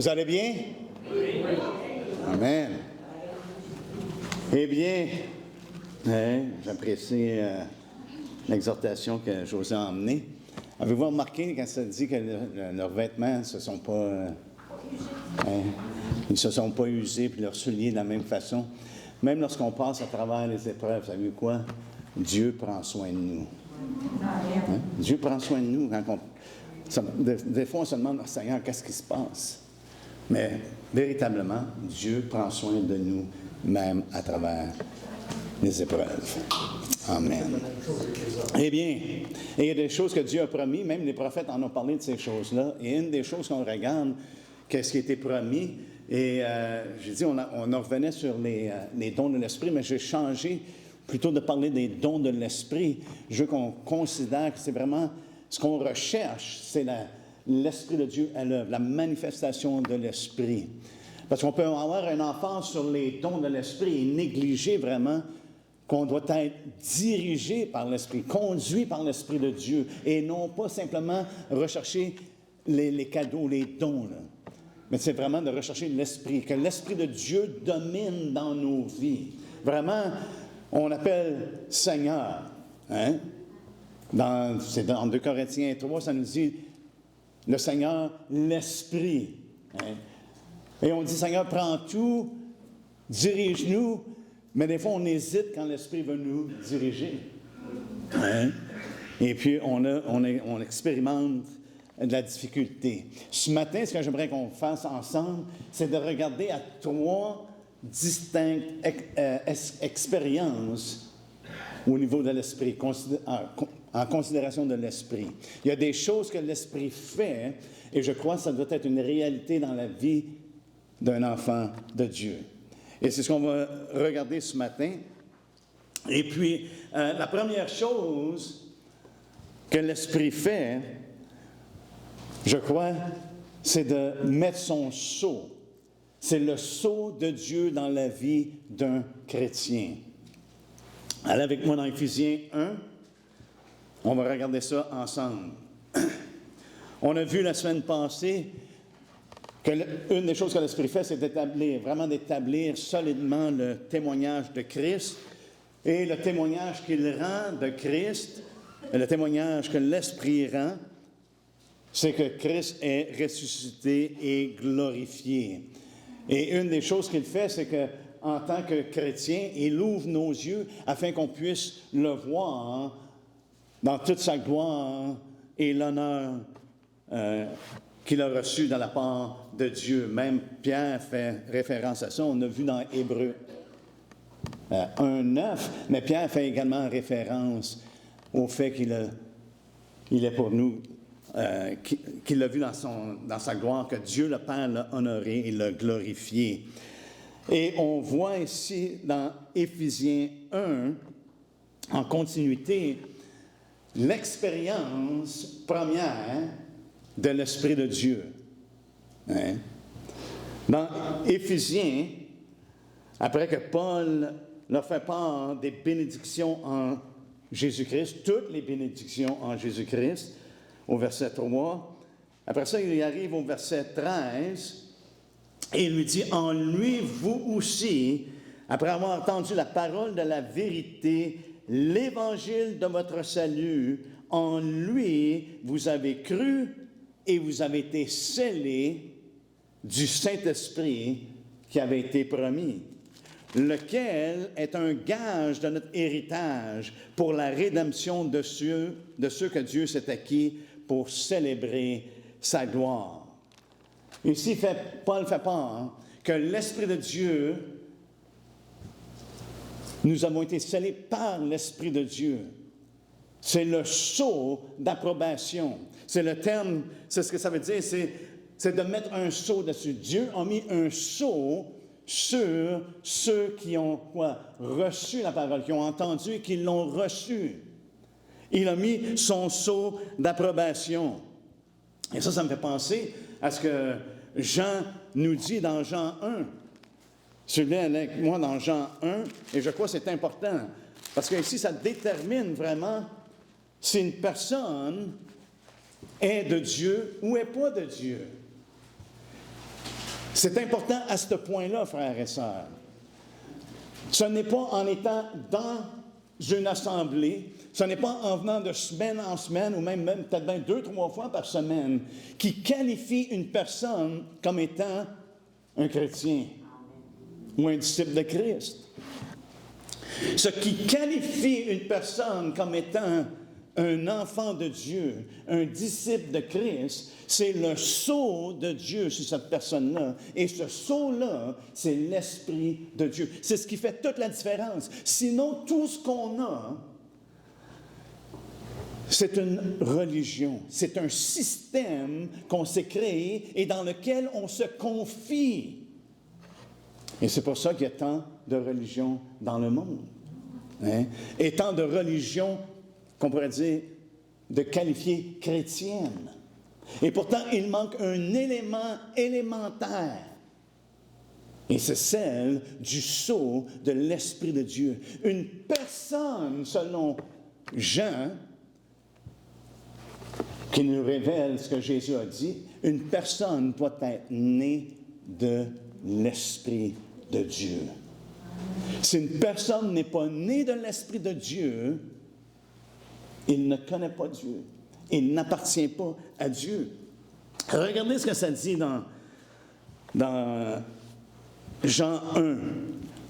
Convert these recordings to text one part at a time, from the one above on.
Vous allez bien? Oui. Amen. Eh bien, j'apprécie l'exhortation que José a emmenée. Avez-vous remarqué quand ça dit que leurs vêtements ne se sont pas... ils ne se sont pas usés, puis leurs souliers de la même façon? Même lorsqu'on passe à travers les épreuves, savez-vous quoi? Dieu prend soin de nous. Hein? Dieu prend soin de nous. Des fois, on se demande, Seigneur, qu'est-ce qui se passe? Mais véritablement, Dieu prend soin de nous, même à travers les épreuves. Amen. Eh bien, il y a des choses que Dieu a promis, même les prophètes en ont parlé de ces choses-là. Et une des choses qu'on regarde, qu'est-ce qui a été promis, et j'ai dit, on revenait sur les dons de l'Esprit, mais j'ai changé, plutôt de parler des dons de l'Esprit, je veux qu'on considère que c'est vraiment ce qu'on recherche, c'est l'Esprit de Dieu à l'œuvre, la manifestation de l'Esprit. Parce qu'on peut avoir un enfant sur les dons de l'Esprit et négliger vraiment qu'on doit être dirigé par l'Esprit, conduit par l'Esprit de Dieu, et non pas simplement rechercher les cadeaux, les dons, là. Mais c'est vraiment de rechercher l'Esprit, que l'Esprit de Dieu domine dans nos vies. Vraiment, on appelle Seigneur. Hein? C'est dans 2 Corinthiens 3, ça nous dit le Seigneur, l'Esprit. Hein? Et on dit, Seigneur, prends tout, dirige-nous, mais des fois, on hésite quand l'Esprit veut nous diriger. Hein? Et puis, on expérimente de la difficulté. Ce matin, ce que j'aimerais qu'on fasse ensemble, c'est de regarder à 3 distinctes expériences au niveau de l'Esprit, en considération de l'Esprit. Il y a des choses que l'Esprit fait, et je crois que ça doit être une réalité dans la vie d'un enfant de Dieu. Et c'est ce qu'on va regarder ce matin. Et puis, la première chose que l'Esprit fait, je crois, c'est de mettre son sceau. C'est le sceau de Dieu dans la vie d'un chrétien. Allez avec moi dans Éphésiens 1. On va regarder ça ensemble. On a vu la semaine passée qu'une des choses que l'Esprit fait, c'est d'établir solidement le témoignage de Christ. Et le témoignage qu'il rend de Christ, le témoignage que l'Esprit rend, c'est que Christ est ressuscité et glorifié. Et une des choses qu'il fait, c'est qu'en tant que chrétien, il ouvre nos yeux afin qu'on puisse le voir dans toute sa gloire et l'honneur qu'il a reçu de la part de Dieu. Même Pierre fait référence à ça. On a vu dans Hébreux 1:9, mais Pierre fait également référence au fait qu'il est pour nous, qu'il l'a vu dans sa gloire, que Dieu le Père l'a honoré et l'a glorifié. Et on voit ici dans Éphésiens 1, en continuité, l'expérience première de l'Esprit de Dieu. Hein? Dans Éphésiens, après que Paul leur fait part des bénédictions en Jésus-Christ, toutes les bénédictions en Jésus-Christ, au verset 3. Après ça, il arrive au verset 13 et il lui dit, « En lui, vous aussi, après avoir entendu la parole de la vérité, l'évangile de votre salut, en lui, vous avez cru et vous avez été scellés du Saint-Esprit qui avait été promis, lequel est un gage de notre héritage pour la rédemption de ceux que Dieu s'est acquis pour célébrer sa gloire. » Ici, Paul fait part que l'Esprit de Dieu, nous avons été scellés par l'Esprit de Dieu. C'est le sceau d'approbation. C'est le terme, c'est ce que ça veut dire, c'est de mettre un sceau dessus. Dieu a mis un sceau sur ceux qui ont reçu la parole, qui ont entendu et qui l'ont reçu. Il a mis son sceau d'approbation. Et ça me fait penser à ce que Jean nous dit dans Jean 1. Suivez avec moi dans Jean 1, et je crois que c'est important, parce que ici, ça détermine vraiment si une personne est de Dieu ou n'est pas de Dieu. C'est important à ce point-là, frères et sœurs. Ce n'est pas en étant dans une assemblée, ce n'est pas en venant de semaine en semaine, ou même peut-être bien 2-3 fois par semaine, qui qualifie une personne comme étant un chrétien ou un disciple de Christ. Ce qui qualifie une personne comme étant un enfant de Dieu, un disciple de Christ, c'est le sceau de Dieu sur cette personne-là. Et ce sceau-là, c'est l'Esprit de Dieu. C'est ce qui fait toute la différence. Sinon, tout ce qu'on a, c'est une religion, c'est un système qu'on s'est créé et dans lequel on se confie. Et c'est pour ça qu'il y a tant de religions dans le monde. Hein? Et tant de religions qu'on pourrait dire, de qualifier chrétienne. Et pourtant, il manque un élément élémentaire. Et c'est celle du sceau de l'Esprit de Dieu. Une personne, selon Jean, qui nous révèle ce que Jésus a dit, une personne doit être née de l'Esprit de Dieu. Si une personne n'est pas née de l'Esprit de Dieu, il ne connaît pas Dieu. Il n'appartient pas à Dieu. Regardez ce que ça dit dans Jean 1,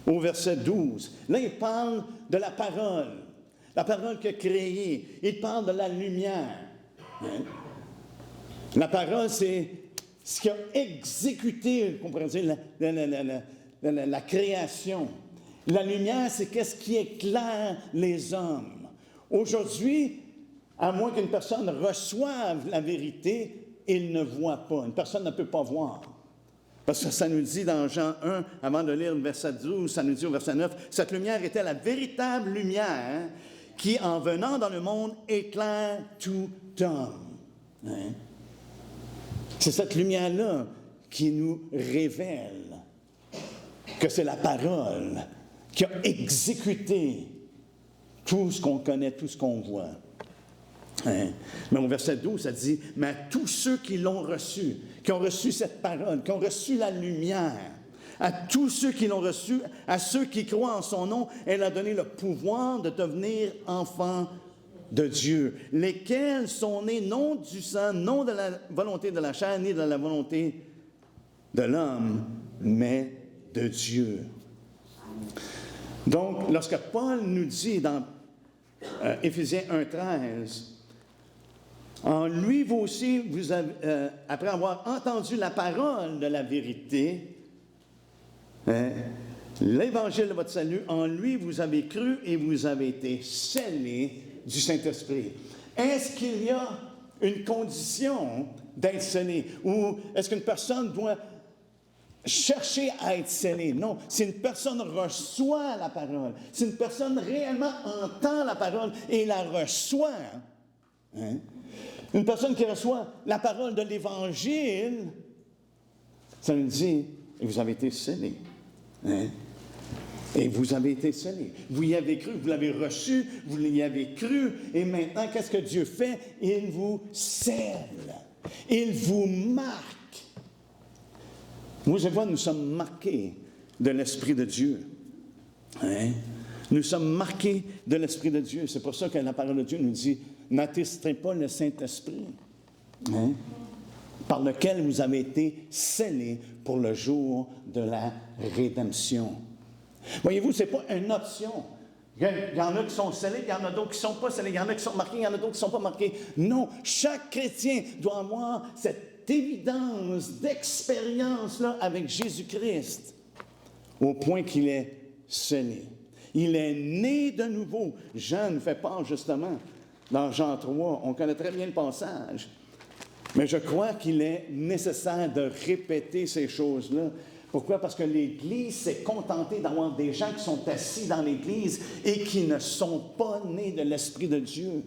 au verset 12. Là, il parle de la parole qu'il a créée. Il parle de la lumière. Hein? La parole, c'est ce qui a exécuté, on pourrait dire, la création. La lumière, c'est qu'est-ce qui éclaire les hommes. Aujourd'hui, à moins qu'une personne reçoive la vérité, il ne voit pas. Une personne ne peut pas voir. Parce que ça nous dit dans Jean 1, avant de lire le verset 12, ça nous dit au verset 9, « Cette lumière était la véritable lumière qui, en venant dans le monde, éclaire tout homme. Hein? » C'est cette lumière-là qui nous révèle que c'est la parole qui a exécuté tout ce qu'on connaît, tout ce qu'on voit. Hein? Mais au verset 12, ça dit, « Mais à tous ceux qui l'ont reçu, qui ont reçu cette parole, qui ont reçu la lumière, à tous ceux qui l'ont reçu, à ceux qui croient en son nom, elle a donné le pouvoir de devenir enfants de Dieu, lesquels sont nés non du sang, non de la volonté de la chair, ni de la volonté de l'homme, mais de Dieu. » Donc, lorsque Paul nous dit dans Éphésiens 1,13, « En lui, vous aussi, vous avez, après avoir entendu la parole de la vérité, l'évangile de votre salut, en lui, vous avez cru et vous avez été scellés du Saint-Esprit. » Est-ce qu'il y a une condition d'être scellé? Ou est-ce qu'une personne doit chercher à être scellée? Non. Si une personne reçoit la parole, si une personne réellement entend la parole et la reçoit, hein, une personne qui reçoit la parole de l'Évangile, ça nous dit, vous avez été scellés. Hein? Et vous avez été scellés. Vous y avez cru, vous l'avez reçu, vous y avez cru, et maintenant, qu'est-ce que Dieu fait? Il vous scelle. Il vous marque. Vous et moi, nous sommes marqués de l'Esprit de Dieu. Hein? Nous sommes marqués de l'Esprit de Dieu. C'est pour ça que la parole de Dieu nous dit, n'attristez pas le Saint-Esprit, hein? Par lequel vous avez été scellés pour le jour de la rédemption. Voyez-vous, ce n'est pas une option. Il y en a qui sont scellés, il y en a d'autres qui ne sont pas scellés, il y en a qui sont marqués, il y en a d'autres qui ne sont pas marqués. Non, chaque chrétien doit avoir cette évidence d'expérience-là avec Jésus-Christ, au point qu'il est scellé. Il est né de nouveau. Jean nous fait part justement, dans Jean 3, on connaît très bien le passage, mais je crois qu'il est nécessaire de répéter ces choses-là. Pourquoi? Parce que l'Église s'est contentée d'avoir des gens qui sont assis dans l'Église et qui ne sont pas nés de l'Esprit de Dieu.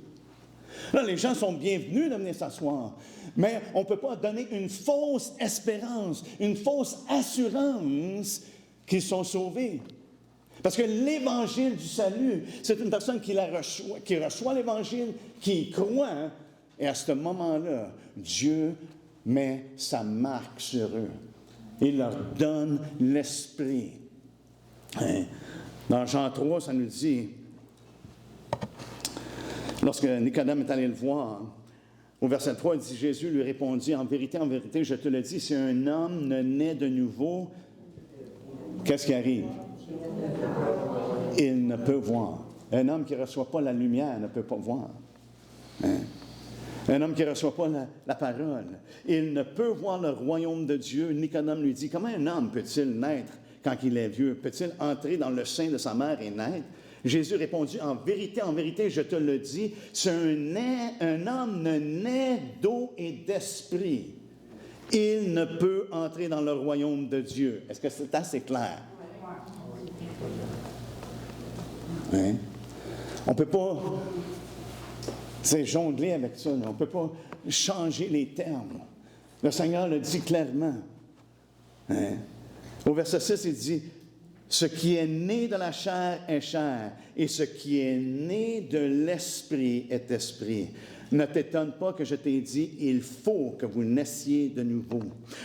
Là, les gens sont bienvenus de venir s'asseoir, mais on ne peut pas donner une fausse espérance, une fausse assurance qu'ils sont sauvés. Parce que l'Évangile du salut, c'est une personne qui reçoit l'Évangile, qui y croit, et à ce moment-là, Dieu met sa marque sur eux. Il leur donne l'Esprit. Hein? Dans Jean 3, ça nous dit, lorsque Nicodème est allé le voir, au verset 3, il dit, Jésus lui répondit, en vérité, je te le dis, si un homme ne naît de nouveau, qu'est-ce qui arrive? Il ne peut voir. Un homme qui ne reçoit pas la lumière ne peut pas voir. Hein? Un homme qui ne reçoit pas la parole, il ne peut voir le royaume de Dieu. Nicodème lui dit, comment un homme peut-il naître quand il est vieux? Peut-il entrer dans le sein de sa mère et naître? Jésus répondit, en vérité, je te le dis, si un homme ne naît d'eau et d'esprit, il ne peut entrer dans le royaume de Dieu. Est-ce que c'est assez clair? Hein? On ne peut pas jongler avec ça. On ne peut pas changer les termes. Le Seigneur le dit clairement. Hein? Au verset 6, il dit, ce qui est né de la chair est chair, et ce qui est né de l'esprit est esprit. Ne t'étonne pas que je t'ai dit, il faut que vous naissiez de nouveau.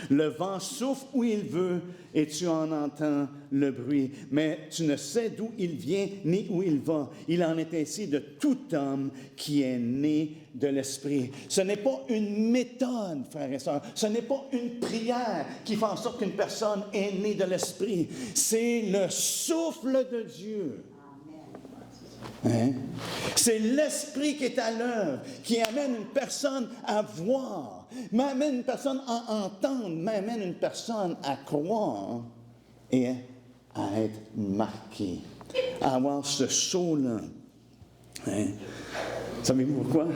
Le vent souffle où il veut, et tu en entends le bruit, mais tu ne sais d'où il vient ni où il va. Il en est ainsi de tout homme qui est né de l'Esprit. Ce n'est pas une méthode, frères et sœurs. Ce n'est pas une prière qui fait en sorte qu'une personne est née de l'Esprit. C'est le souffle de Dieu. Hein? C'est l'Esprit qui est à l'œuvre, qui amène une personne à voir, m'amène une personne à entendre, m'amène une personne à croire et à être marqué, à avoir ce saut-là. Hein? Savez-vous pourquoi?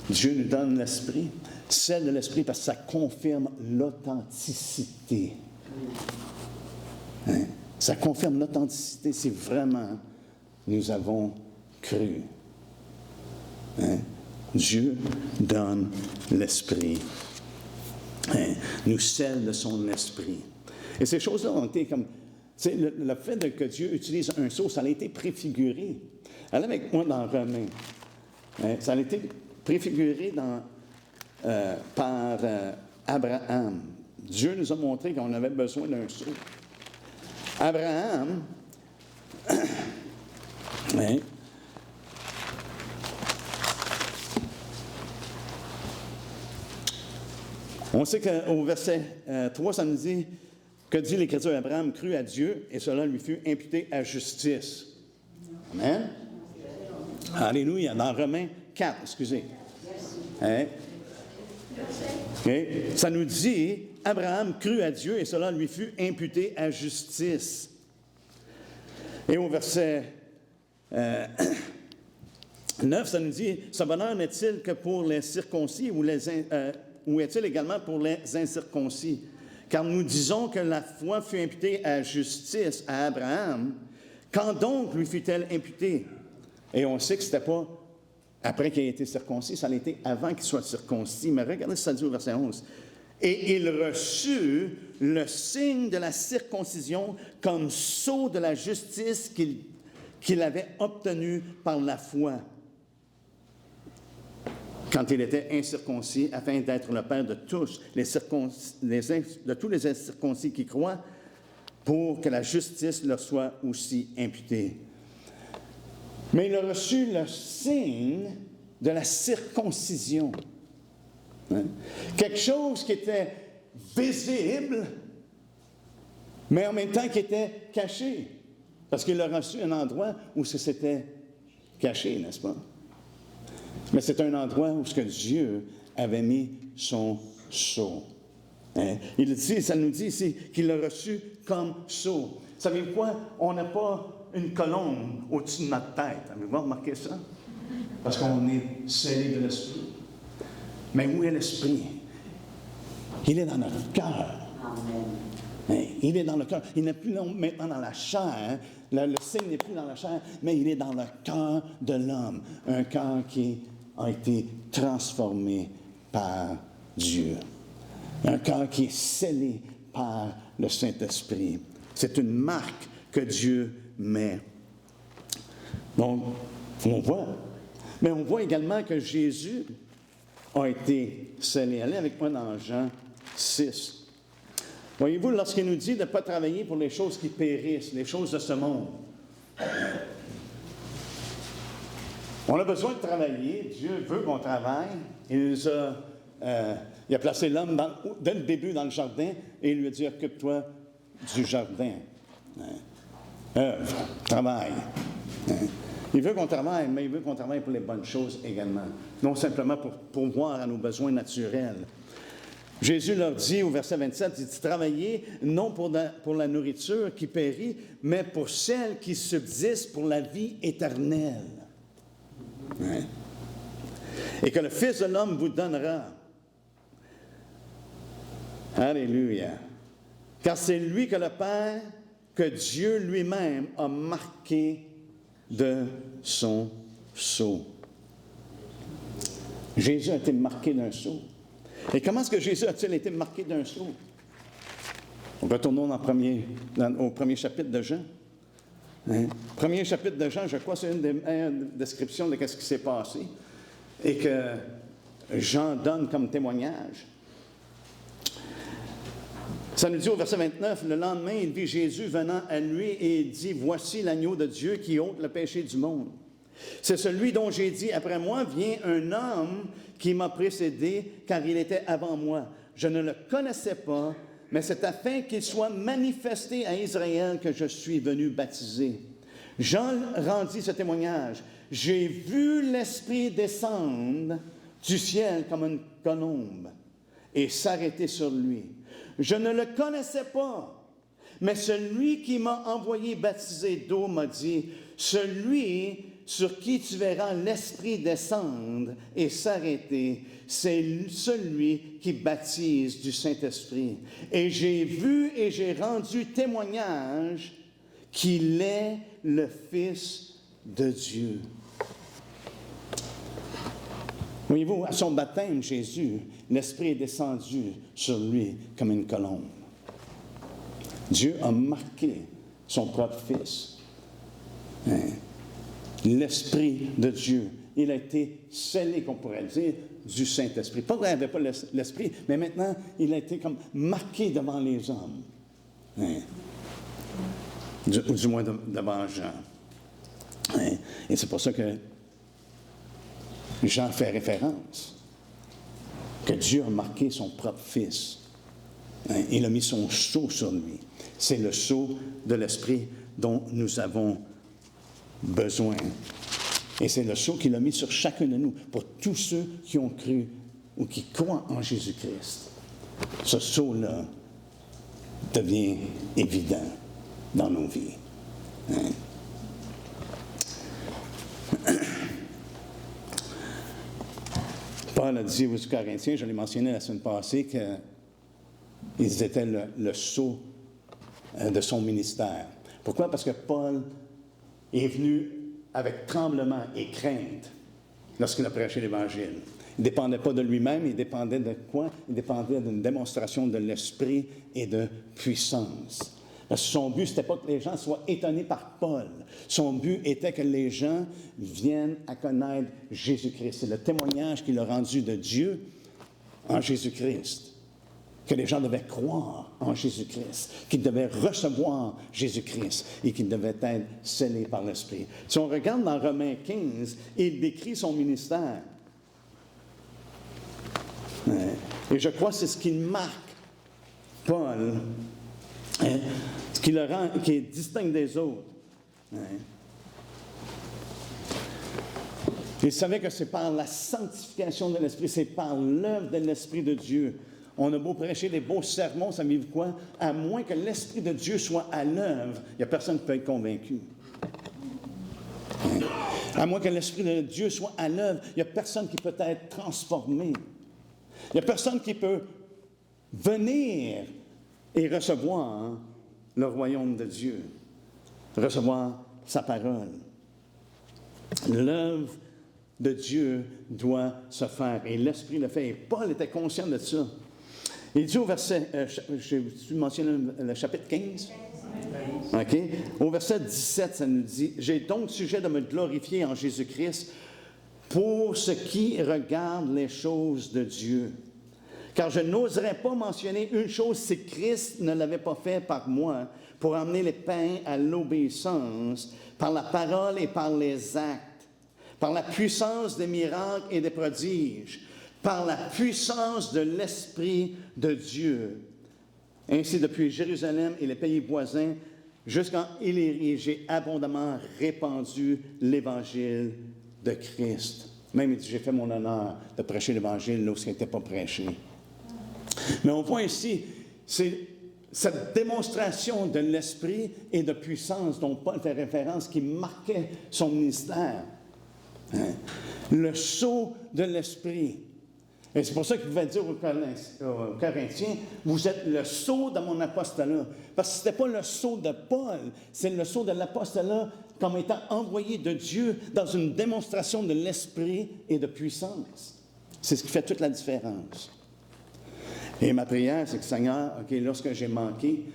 Dieu nous donne l'Esprit, celle de l'Esprit, parce que ça confirme l'authenticité. Hein? Ça confirme l'authenticité, c'est vraiment... Nous avons cru. Hein? Dieu donne l'Esprit. Hein? Nous scelle de son Esprit. Et ces choses-là ont été comme... Le fait que Dieu utilise un sceau, ça a été préfiguré. Allez avec moi dans Romains. Hein? Ça a été préfiguré par Abraham. Dieu nous a montré qu'on avait besoin d'un sceau. Abraham... Oui. On sait qu'au verset 3, ça nous dit que dit l'Écriture, Abraham crut à Dieu et cela lui fut imputé à justice. Amen. Alléluia. Dans Romains 4, excusez. Hein? Okay. Ça nous dit, Abraham crut à Dieu et cela lui fut imputé à justice. Et au verset 9, ça nous dit, ce bonheur n'est-il que pour les circoncis ou est-il également pour les incirconcis? Car nous disons que la foi fut imputée à justice à Abraham. Quand donc lui fut-elle imputée? Et on sait que ce n'était pas après qu'il ait été circoncis, ça l'était avant qu'il soit circoncis. Mais regardez ce que ça dit au verset 11. Et il reçut le signe de la circoncision comme sceau de la justice qu'il avait obtenu par la foi, quand il était incirconcis, afin d'être le père de tous de tous les incirconcis qui croient, pour que la justice leur soit aussi imputée. Mais il a reçu le signe de la circoncision. Hein? Quelque chose qui était visible, mais en même temps qui était caché. Parce qu'il a reçu un endroit où c'était caché, n'est-ce pas? Mais c'est un endroit où ce que Dieu avait mis son sceau. Hein? Ça nous dit ici qu'il l'a reçu comme sceau. Savez-vous quoi? On n'a pas une colombe au-dessus de notre tête. Avez-vous remarqué ça? Parce qu'on est scellé de l'Esprit. Mais où est l'Esprit? Il est dans notre cœur. Amen. Il est dans le cœur. Il n'est plus maintenant dans la chair. Le signe n'est plus dans la chair, mais il est dans le cœur de l'homme. Un cœur qui a été transformé par Dieu. Un cœur qui est scellé par le Saint-Esprit. C'est une marque que Dieu met. Donc, on voit. Mais on voit également que Jésus a été scellé. Allez avec moi dans Jean 6. Voyez-vous, lorsqu'il nous dit de ne pas travailler pour les choses qui périssent, les choses de ce monde, on a besoin de travailler. Dieu veut qu'on travaille. Il a placé l'homme dès le début dans le jardin et il lui a dit, occupe-toi du jardin. Œuvre, travaille. Il veut qu'on travaille, mais il veut qu'on travaille pour les bonnes choses également. Non simplement pour pourvoir à nos besoins naturels. Jésus leur dit au verset 27, il dit, travaillez non pour la nourriture qui périt, mais pour celle qui subsiste pour la vie éternelle. Hein? Et que le Fils de l'homme vous donnera. Alléluia. Car c'est lui que le Père, que Dieu lui-même a marqué de son sceau. Jésus a été marqué d'un sceau. Et comment est-ce que Jésus a-t-il été marqué d'un sceau? Retournons au premier chapitre de Jean. Hein? Premier chapitre de Jean, je crois que c'est une des meilleures descriptions de ce qui s'est passé et que Jean donne comme témoignage. Ça nous dit au verset 29, le lendemain, il vit Jésus venant à lui et il dit, « Voici l'agneau de Dieu qui ôte le péché du monde. C'est celui dont j'ai dit, après moi vient un homme qui m'a précédé, car il était avant moi. Je ne le connaissais pas, mais c'est afin qu'il soit manifesté à Israël que je suis venu baptiser. » Jean rendit ce témoignage. « J'ai vu l'Esprit descendre du ciel comme une colombe et s'arrêter sur lui. Je ne le connaissais pas, mais celui qui m'a envoyé baptiser d'eau m'a dit, « Celui sur qui tu verras l'Esprit descendre et s'arrêter, c'est celui qui baptise du Saint-Esprit. Et j'ai vu et j'ai rendu témoignage qu'il est le Fils de Dieu. » Voyez-vous, à son baptême, Jésus, l'Esprit est descendu sur lui comme une colombe. Dieu a marqué son propre Fils. Hein? L'Esprit de Dieu. Il a été scellé, qu'on pourrait dire, du Saint-Esprit. Pas qu'il n'avait pas l'Esprit, mais maintenant, il a été comme marqué devant les hommes. Hein? Du moins devant Jean. Hein? Et c'est pour ça que Jean fait référence que Dieu a marqué son propre Fils. Hein? Il a mis son sceau sur lui. C'est le sceau de l'Esprit dont nous avons besoin. Et c'est le sceau qu'il a mis sur chacun de nous, pour tous ceux qui ont cru ou qui croient en Jésus-Christ. Ce sceau-là devient évident dans nos vies. Hein? Paul a dit aux Corinthiens, je l'ai mentionné la semaine passée, qu'ils étaient le sceau de son ministère. Pourquoi? Parce que Paul est venu avec tremblement et crainte lorsqu'il a prêché l'Évangile. Il ne dépendait pas de lui-même, il dépendait de quoi? Il dépendait d'une démonstration de l'Esprit et de puissance. Parce que son but, ce n'était pas que les gens soient étonnés par Paul. Son but était que les gens viennent à connaître Jésus-Christ. C'est le témoignage qu'il a rendu de Dieu en Jésus-Christ. Que les gens devaient croire en Jésus-Christ, qu'ils devaient recevoir Jésus-Christ et qu'ils devaient être scellés par l'Esprit. Si on regarde dans Romains 15, il décrit son ministère. Et je crois que c'est ce qui marque Paul, ce qui le rend, qui est distinct des autres. Il savait que c'est par la sanctification de l'Esprit, c'est par l'œuvre de l'Esprit de Dieu. On a beau prêcher des beaux sermons, savez-vous quoi? À moins que l'Esprit de Dieu soit à l'œuvre, il n'y a personne qui peut être convaincu. À moins que l'Esprit de Dieu soit à l'œuvre, il n'y a personne qui peut être transformé. Il n'y a personne qui peut venir et recevoir le royaume de Dieu, recevoir sa parole. L'œuvre de Dieu doit se faire et l'Esprit le fait. Et Paul était conscient de ça. Il dit au verset, je mentionne le chapitre 15. OK? Au verset 17, ça nous dit, « J'ai donc sujet de me glorifier en Jésus-Christ pour ce qui regarde les choses de Dieu. Car je n'oserais pas mentionner une chose si Christ ne l'avait pas fait par moi pour amener les païens à l'obéissance par la parole et par les actes, par la puissance des miracles et des prodiges, par la puissance de l'Esprit de Dieu. Ainsi, depuis Jérusalem et les pays voisins, jusqu'en Illyrie, j'ai abondamment répandu l'Évangile de Christ. Même, il dit, j'ai fait mon honneur de prêcher l'Évangile lorsqu'il n'était pas prêché. Mais on voit ici, c'est cette démonstration de l'Esprit et de puissance dont Paul fait référence qui marquait son ministère. Hein? Le sceau de l'Esprit. Et c'est pour ça qu'il pouvait dire aux Corinthiens, vous êtes le sceau de mon apostolat. Parce que ce n'était pas le sceau de Paul, c'est le sceau de l'apostolat comme étant envoyé de Dieu dans une démonstration de l'Esprit et de puissance. C'est ce qui fait toute la différence. Et ma prière, c'est que Seigneur, OK, lorsque j'ai manqué,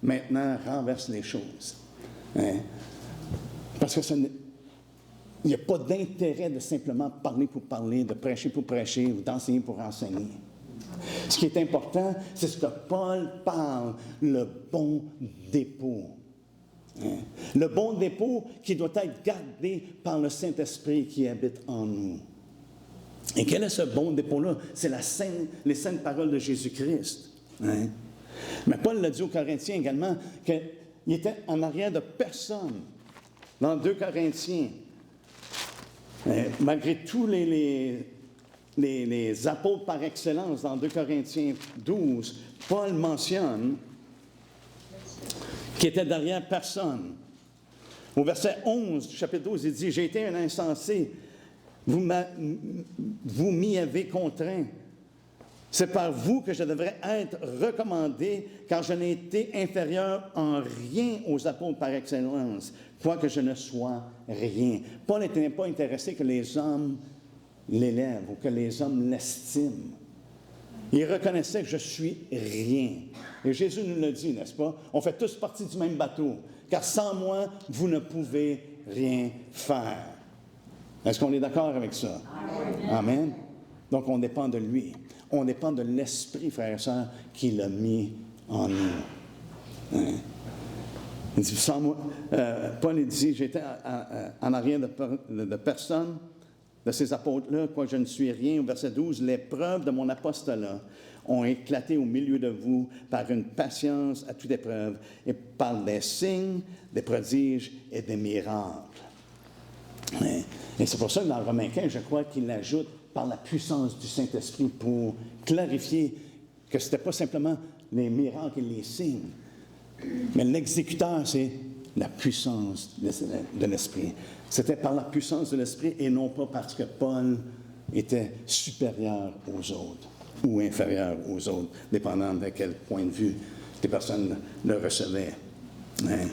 maintenant, renverse les choses. Hein? Parce que il n'y a pas d'intérêt de simplement parler pour parler, de prêcher pour prêcher ou d'enseigner pour enseigner. Ce qui est important, c'est ce que Paul parle, le bon dépôt. Hein? Le bon dépôt qui doit être gardé par le Saint-Esprit qui habite en nous. Et quel est ce bon dépôt-là? C'est les saintes paroles de Jésus-Christ. Hein? Mais Paul l'a dit aux Corinthiens également qu'il était en arrière de personne. Dans 2 Corinthiens, malgré tous les apôtres par excellence, dans 2 Corinthiens 12, Paul mentionne qu'il était derrière personne. Au verset 11 du chapitre 12, il dit « J'ai été un insensé. Vous m'y avez contraint. C'est par vous que je devrais être recommandé, car je n'ai été inférieur en rien aux apôtres par excellence, quoique je ne sois rien. » Paul n'était pas intéressé que les hommes l'élèvent ou que les hommes l'estiment. Il reconnaissait que je suis rien. Et Jésus nous l'a dit, n'est-ce pas? On fait tous partie du même bateau, car sans moi, vous ne pouvez rien faire. Est-ce qu'on est d'accord avec ça? Amen. Amen. Donc, on dépend de lui. On dépend de l'Esprit, frères et sœurs, qui l'a mis en nous. Hein? Il dit, sans moi, Paul il dit, j'étais en arrière de personne, de ces apôtres-là, quoi je ne suis rien. Au verset 12, les preuves de mon apostolat ont éclaté au milieu de vous par une patience à toute épreuve et par des signes, des prodiges et des miracles. Hein? Et c'est pour ça que dans Romains 15, je crois qu'il ajoute par la puissance du Saint-Esprit pour clarifier que ce n'était pas simplement les miracles et les signes, mais l'exécuteur, c'est la puissance de l'Esprit. C'était par la puissance de l'Esprit et non pas parce que Paul était supérieur aux autres ou inférieur aux autres, dépendant de quel point de vue les personnes le recevaient. Hein?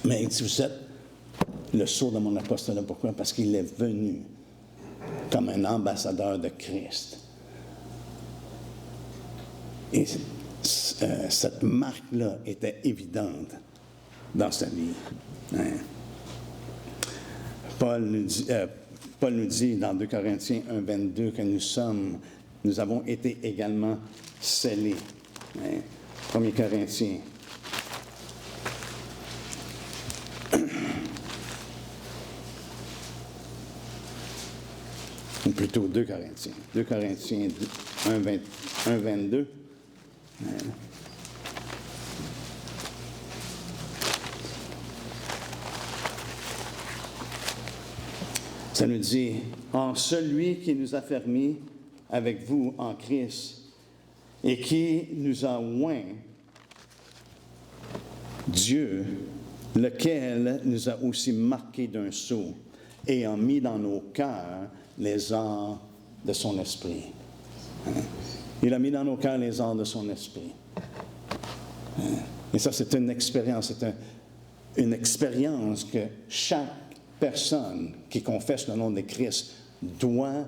Mais il dit, vous êtes le sceau de mon apostolat. Pourquoi? Parce qu'il est venu comme un ambassadeur de Christ. Et cette marque-là était évidente dans sa vie. Hein? Paul nous dit dans 2 Corinthiens 1, 22 que nous avons été également scellés. Hein? 1 Corinthiens. Ou plutôt 2 Corinthiens. 2 Corinthiens 1, 22. Ça nous dit, en celui qui nous a fermés avec vous en Christ et qui nous a oint, Dieu, lequel nous a aussi marqués d'un sceau et a mis dans nos cœurs les arts de son esprit. Hein? Il a mis dans nos cœurs les arts de son esprit. Hein? Et ça, c'est une expérience. C'est une expérience que chaque personne qui confesse le nom de Christ doit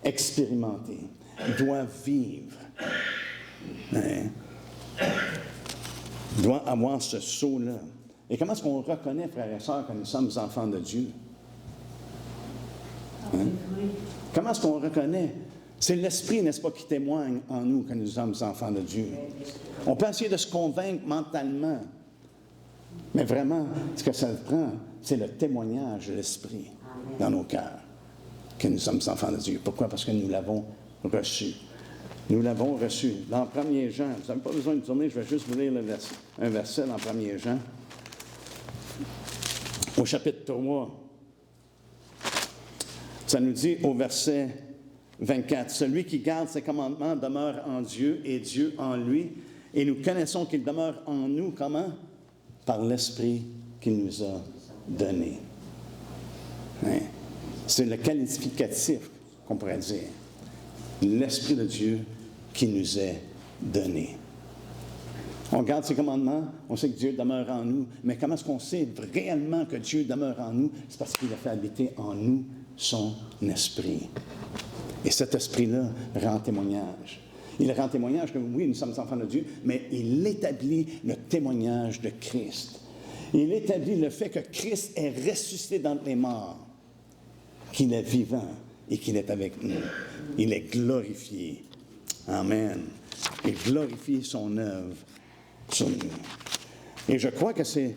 expérimenter, doit vivre. Hein? Doit avoir ce sceau-là. Et comment est-ce qu'on reconnaît, frères et sœurs, que nous sommes enfants de Dieu? Hein? Comment est-ce qu'on reconnaît? C'est l'Esprit, n'est-ce pas, qui témoigne en nous que nous sommes enfants de Dieu. On peut essayer de se convaincre mentalement, mais vraiment, ce que ça prend, c'est le témoignage de l'Esprit dans nos cœurs, que nous sommes enfants de Dieu. Pourquoi? Parce que nous l'avons reçu. Nous l'avons reçu. Dans 1er Jean, vous n'avez pas besoin de tourner, je vais juste vous lire un verset dans 1er Jean. Au chapitre 3, ça nous dit au verset 24, « Celui qui garde ses commandements demeure en Dieu et Dieu en lui, et nous connaissons qu'il demeure en nous, comment? Par l'Esprit qu'il nous a donné. Hein? C'est le qualificatif qu'on pourrait dire. L'Esprit de Dieu qui nous est donné. On garde ses commandements, on sait que Dieu demeure en nous, mais comment est-ce qu'on sait réellement que Dieu demeure en nous? C'est parce qu'il a fait habiter en nous son esprit. Et cet esprit-là rend témoignage. Il rend témoignage que oui, nous sommes enfants de Dieu, mais il établit le témoignage de Christ. Il établit le fait que Christ est ressuscité d'entre les morts, qu'il est vivant et qu'il est avec nous. Il est glorifié. Amen. Il glorifie son œuvre sur nous. Et je crois que c'est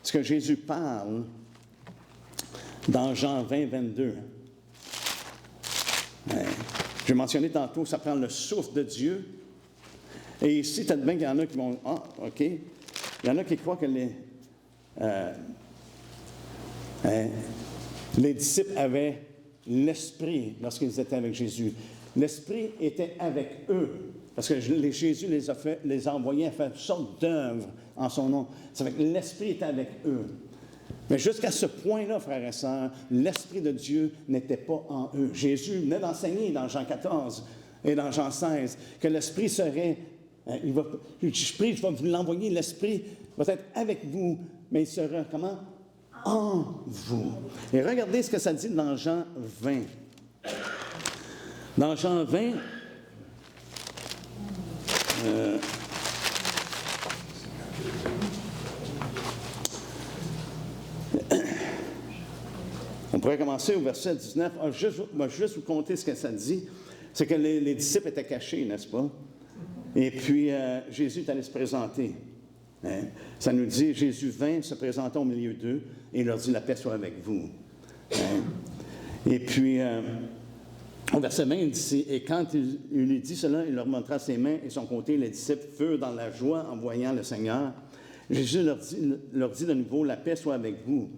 ce que Jésus parle dans Jean 20, 22. J'ai mentionné tantôt, ça prend le souffle de Dieu. Et ici, peut-être bien qu'il y en a qui vont... Ah, OK. Il y en a qui croient que les disciples avaient l'Esprit lorsqu'ils étaient avec Jésus. L'Esprit était avec eux. Parce que Jésus les a envoyés à faire toutes sortes d'œuvres en son nom. Ça fait que l'Esprit était avec eux. Mais jusqu'à ce point-là, frères et sœurs, l'Esprit de Dieu n'était pas en eux. Jésus venait d'enseigner dans Jean 14 et dans Jean 16 que l'Esprit serait... je prie, je vais vous l'envoyer, l'Esprit va être avec vous, mais il sera comment? En vous. Et regardez ce que ça dit dans Jean 20. Dans Jean 20, on pourrait commencer au verset 19. Je vais juste vous conter ce que ça dit. C'est que les disciples étaient cachés, n'est-ce pas? Et puis, Jésus est allé se présenter. Hein? Ça nous dit, Jésus vint, se présenta au milieu d'eux, et il leur dit, la paix soit avec vous. Hein? Et puis, au verset 20, il dit, et quand il lui dit cela, il leur montra ses mains et son côté. Les disciples furent dans la joie en voyant le Seigneur. Jésus leur dit de nouveau, la paix soit avec vous.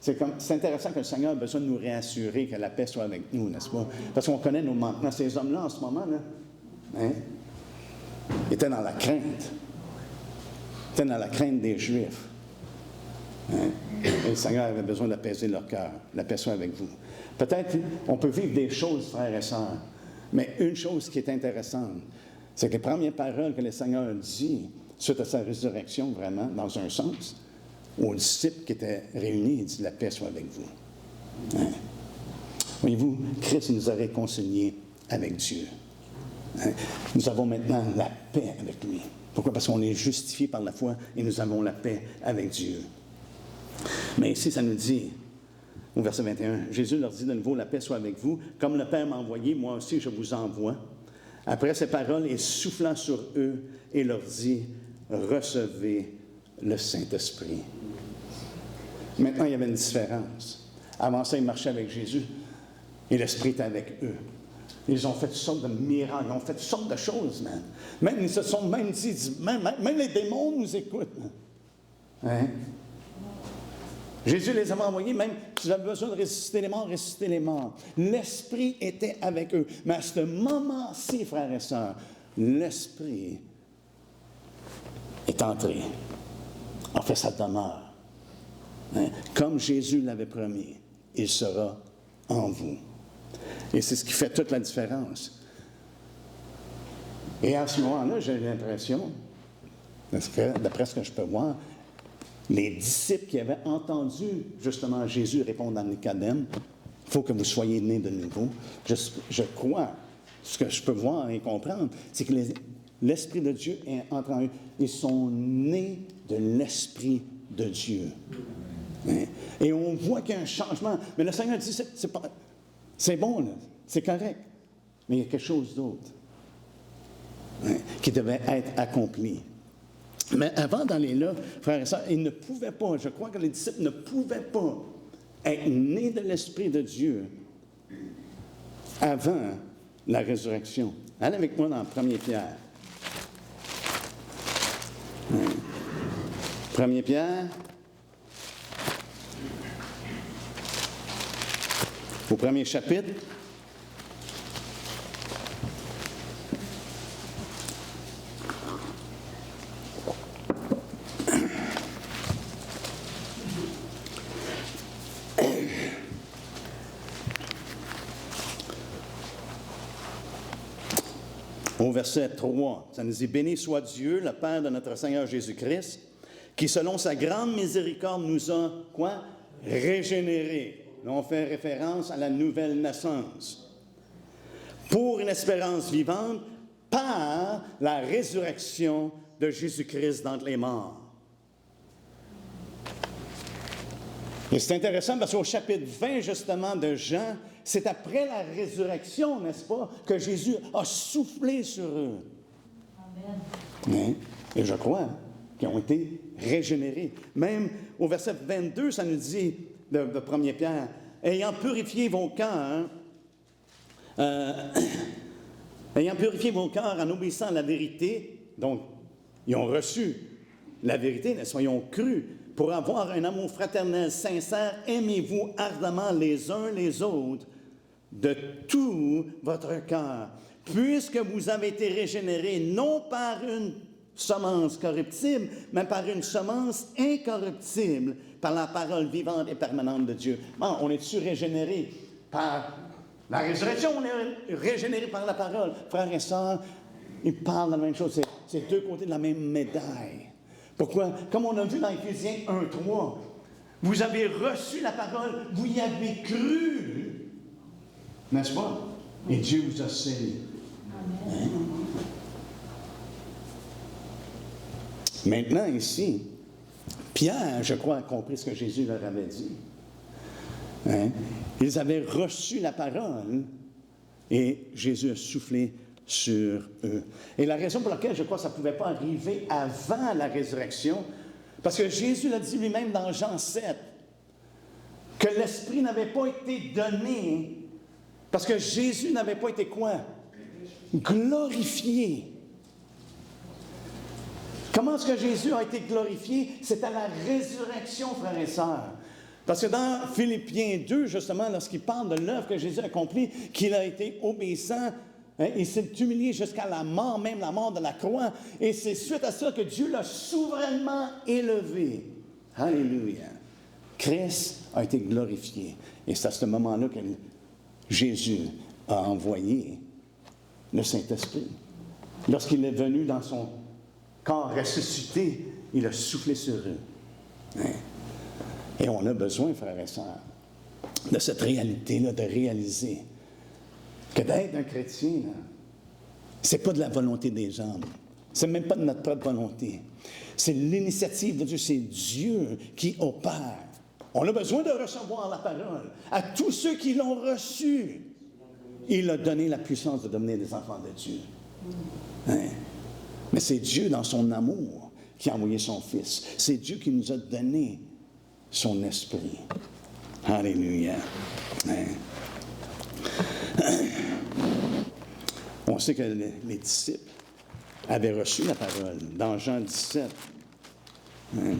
C'est intéressant que le Seigneur a besoin de nous réassurer que la paix soit avec nous, n'est-ce pas? Parce qu'on connaît nos manquements. Ces hommes-là, en ce moment, là, hein, étaient dans la crainte. Ils étaient dans la crainte des Juifs. Hein? Et le Seigneur avait besoin d'apaiser leur cœur. La paix soit avec vous. Peut-être on peut vivre des choses, frères et sœurs, mais une chose qui est intéressante, c'est que les premières paroles que le Seigneur dit suite à sa résurrection, vraiment, dans un sens, aux disciples qui étaient réunis, il dit « La paix soit avec vous. Hein? » Voyez-vous, Christ nous a réconciliés avec Dieu. Hein? Nous avons maintenant la paix avec lui. Pourquoi? Parce qu'on est justifiés par la foi et nous avons la paix avec Dieu. Mais ici, ça nous dit, au verset 21, Jésus leur dit de nouveau, la paix soit avec vous. Comme le Père m'a envoyé, moi aussi je vous envoie. Après ces paroles, il souffla sur eux et leur dit, recevez le Saint-Esprit. Maintenant, il y avait une différence. Avant ça, ils marchaient avec Jésus et l'Esprit était avec eux. Ils ont fait toutes sortes de miracles, ils ont fait toutes sortes de choses, man. Même, ils se sont même dit, même les démons nous écoutent. Hein? Jésus les avait envoyés, même s'ils avaient besoin de ressusciter les morts. L'Esprit était avec eux. Mais à ce moment-ci, frères et sœurs, l'Esprit est entré, a fait sa demeure. Hein? Comme Jésus l'avait promis, il sera en vous. Et c'est ce qui fait toute la différence. Et à ce moment-là, j'ai l'impression, parce que d'après ce que je peux voir, les disciples qui avaient entendu justement Jésus répondre à Nicodème, il faut que vous soyez nés de nouveau. Je crois, ce que je peux voir et comprendre, c'est que l'Esprit de Dieu est entré en eux. Ils sont nés de l'Esprit de Dieu. Hein? Et on voit qu'il y a un changement. Mais le Seigneur dit, c'est bon, là, c'est correct. Mais il y a quelque chose d'autre qui devait être accompli. Mais avant d'aller là, frères et sœurs, ils ne pouvaient pas, je crois que les disciples ne pouvaient pas être nés de l'Esprit de Dieu avant la résurrection. Allez avec moi dans 1 Pierre. 1 Pierre, au premier chapitre. Au verset 3, ça nous dit « Béni soit Dieu, le Père de notre Seigneur Jésus-Christ, qui, selon sa grande miséricorde, nous a, quoi? Régénérés. » Là, on fait référence à la nouvelle naissance. Pour une espérance vivante, par la résurrection de Jésus-Christ d'entre les morts. Et c'est intéressant parce qu'au chapitre 20, justement, de Jean, c'est après la résurrection, n'est-ce pas, que Jésus a soufflé sur eux. Amen. Et je crois qu'ils ont été régénérés. Même au verset 22, ça nous dit, de 1 Pierre, « Ayant purifié vos cœurs, en obéissant à la vérité, donc, ils ont reçu la vérité, n'est-ce pas, ils ont cru, pour avoir un amour fraternel sincère, aimez-vous ardemment les uns les autres de tout votre cœur, puisque vous avez été régénérés non par une semence corruptible, mais par une semence incorruptible, par la parole vivante et permanente de Dieu. Bon, on est-tu régénéré par la résurrection? On est régénéré par la parole. Frères et sœurs, ils parlent de la même chose. C'est deux côtés de la même médaille. Pourquoi? Comme on a vu dans Éphésiens 1:3, vous avez reçu la parole, vous y avez cru, n'est-ce pas? Et Dieu vous a scellé. Hein? Maintenant, ici, Pierre, je crois, a compris ce que Jésus leur avait dit. Hein? Ils avaient reçu la parole et Jésus a soufflé sur eux. Et la raison pour laquelle je crois que ça ne pouvait pas arriver avant la résurrection, parce que Jésus l'a dit lui-même dans Jean 7, que l'Esprit n'avait pas été donné, parce que Jésus n'avait pas été quoi? Glorifié. Comment est-ce que Jésus a été glorifié? C'est à la résurrection, frères et sœurs. Parce que dans Philippiens 2, justement, lorsqu'il parle de l'œuvre que Jésus a accomplie, qu'il a été obéissant, hein, il s'est humilié jusqu'à la mort, même la mort de la croix. Et c'est suite à ça que Dieu l'a souverainement élevé. Alléluia. Christ a été glorifié. Et c'est à ce moment-là que Jésus a envoyé le Saint-Esprit. Lorsqu'il est venu dans son corps ressuscité, il a soufflé sur eux. Hein? Et on a besoin, frères et sœurs, de cette réalité-là, de réaliser que d'être un chrétien, ce n'est pas de la volonté des hommes. Ce n'est même pas de notre propre volonté. C'est l'initiative de Dieu. C'est Dieu qui opère. On a besoin de recevoir la parole. À tous ceux qui l'ont reçue, il a donné la puissance de devenir des enfants de Dieu. Hein? Mais c'est Dieu, dans son amour, qui a envoyé son Fils. C'est Dieu qui nous a donné son esprit. Alléluia. Hein? On sait que les disciples avaient reçu la parole dans Jean 17. Hein?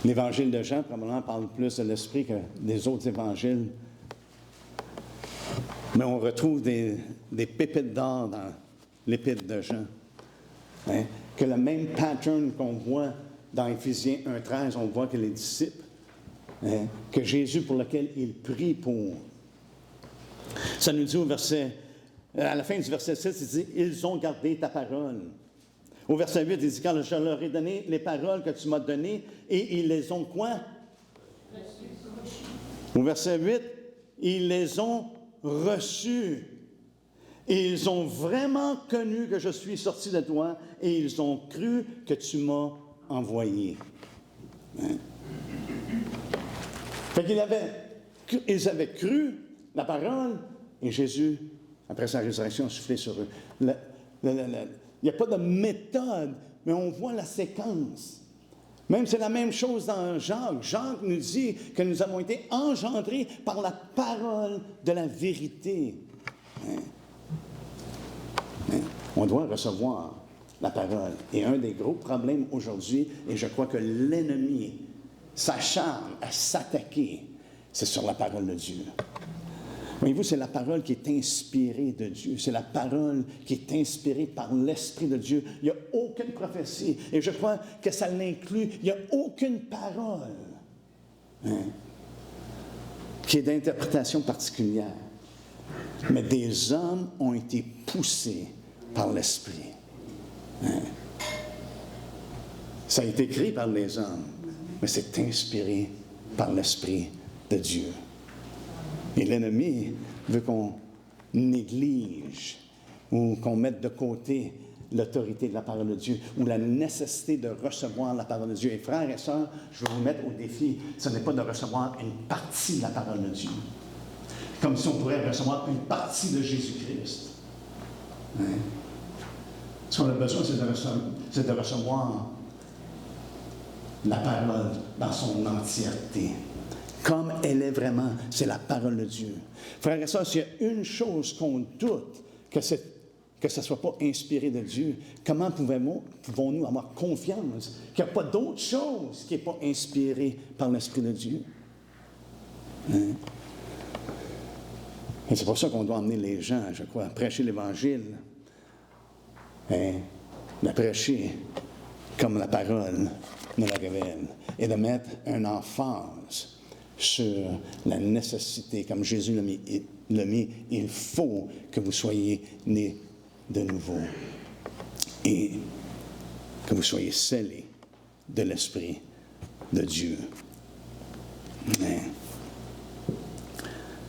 L'évangile de Jean, probablement, parle plus de l'esprit que des autres évangiles. Mais on retrouve des pépites d'or dans l'épître de Jean. Hein? Que le même pattern qu'on voit dans Éphésiens 1:13, on voit que les disciples, hein, que Jésus pour lequel ils prient pour. Ça nous dit au verset, à la fin du verset 6, il dit « Ils ont gardé ta parole ». Au verset 8, il dit « Quand je leur ai donné les paroles que tu m'as données, et ils les ont quoi? » Au verset 8, ils les ont reçus. Et ils ont vraiment connu que je suis sorti de toi, et ils ont cru que tu m'as envoyé. Hein? Fait qu'ils avaient cru la parole, et Jésus après sa résurrection, a soufflé sur eux. Il n'y a pas de méthode, mais on voit la séquence. Même c'est la même chose dans Jacques. Jacques nous dit que nous avons été engendrés par la parole de la vérité. On doit recevoir la parole. Et un des gros problèmes aujourd'hui, et je crois que l'ennemi s'acharne à s'attaquer, c'est sur la parole de Dieu. Voyez-vous, c'est la parole qui est inspirée de Dieu. C'est la parole qui est inspirée par l'Esprit de Dieu. Il n'y a aucune prophétie, et je crois que ça l'inclut, il n'y a aucune parole qui est d'interprétation particulière. Mais des hommes ont été poussés par l'Esprit. Ça a été écrit par les hommes, mais c'est inspiré par l'Esprit de Dieu. Et l'ennemi veut qu'on néglige ou qu'on mette de côté l'autorité de la parole de Dieu ou la nécessité de recevoir la parole de Dieu. Et frères et sœurs, je vais vous mettre au défi, ce n'est pas de recevoir une partie de la parole de Dieu, comme si on pourrait recevoir une partie de Jésus-Christ. Ce qu'on a besoin, c'est de recevoir la parole dans son entièreté. Comme elle est vraiment, c'est la parole de Dieu. Frères et sœurs, s'il y a une chose qu'on doute, que ça ne soit pas inspiré de Dieu, comment pouvons-nous avoir confiance qu'il n'y a pas d'autre chose qui n'est pas inspirée par l'Esprit de Dieu? Et c'est pour ça qu'on doit emmener les gens, je crois, à prêcher l'Évangile. La prêcher comme la parole nous la révèle. Et de mettre un emphase sur la nécessité, comme Jésus l'a mis, il faut que vous soyez nés de nouveau et que vous soyez scellés de l'Esprit de Dieu.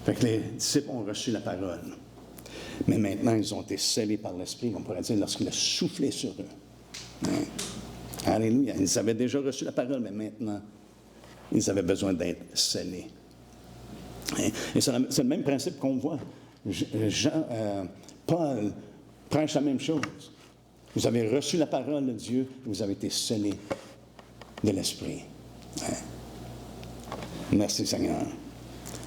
Fait que les disciples ont reçu la parole, mais maintenant ils ont été scellés par l'Esprit, on pourrait dire, lorsqu'il a soufflé sur eux. Alléluia. Ils avaient déjà reçu la parole, mais maintenant, ils avaient besoin d'être scellés. Et c'est le même principe qu'on voit. Paul prêche la même chose. Vous avez reçu la parole de Dieu, vous avez été scellés de l'Esprit. Merci Seigneur.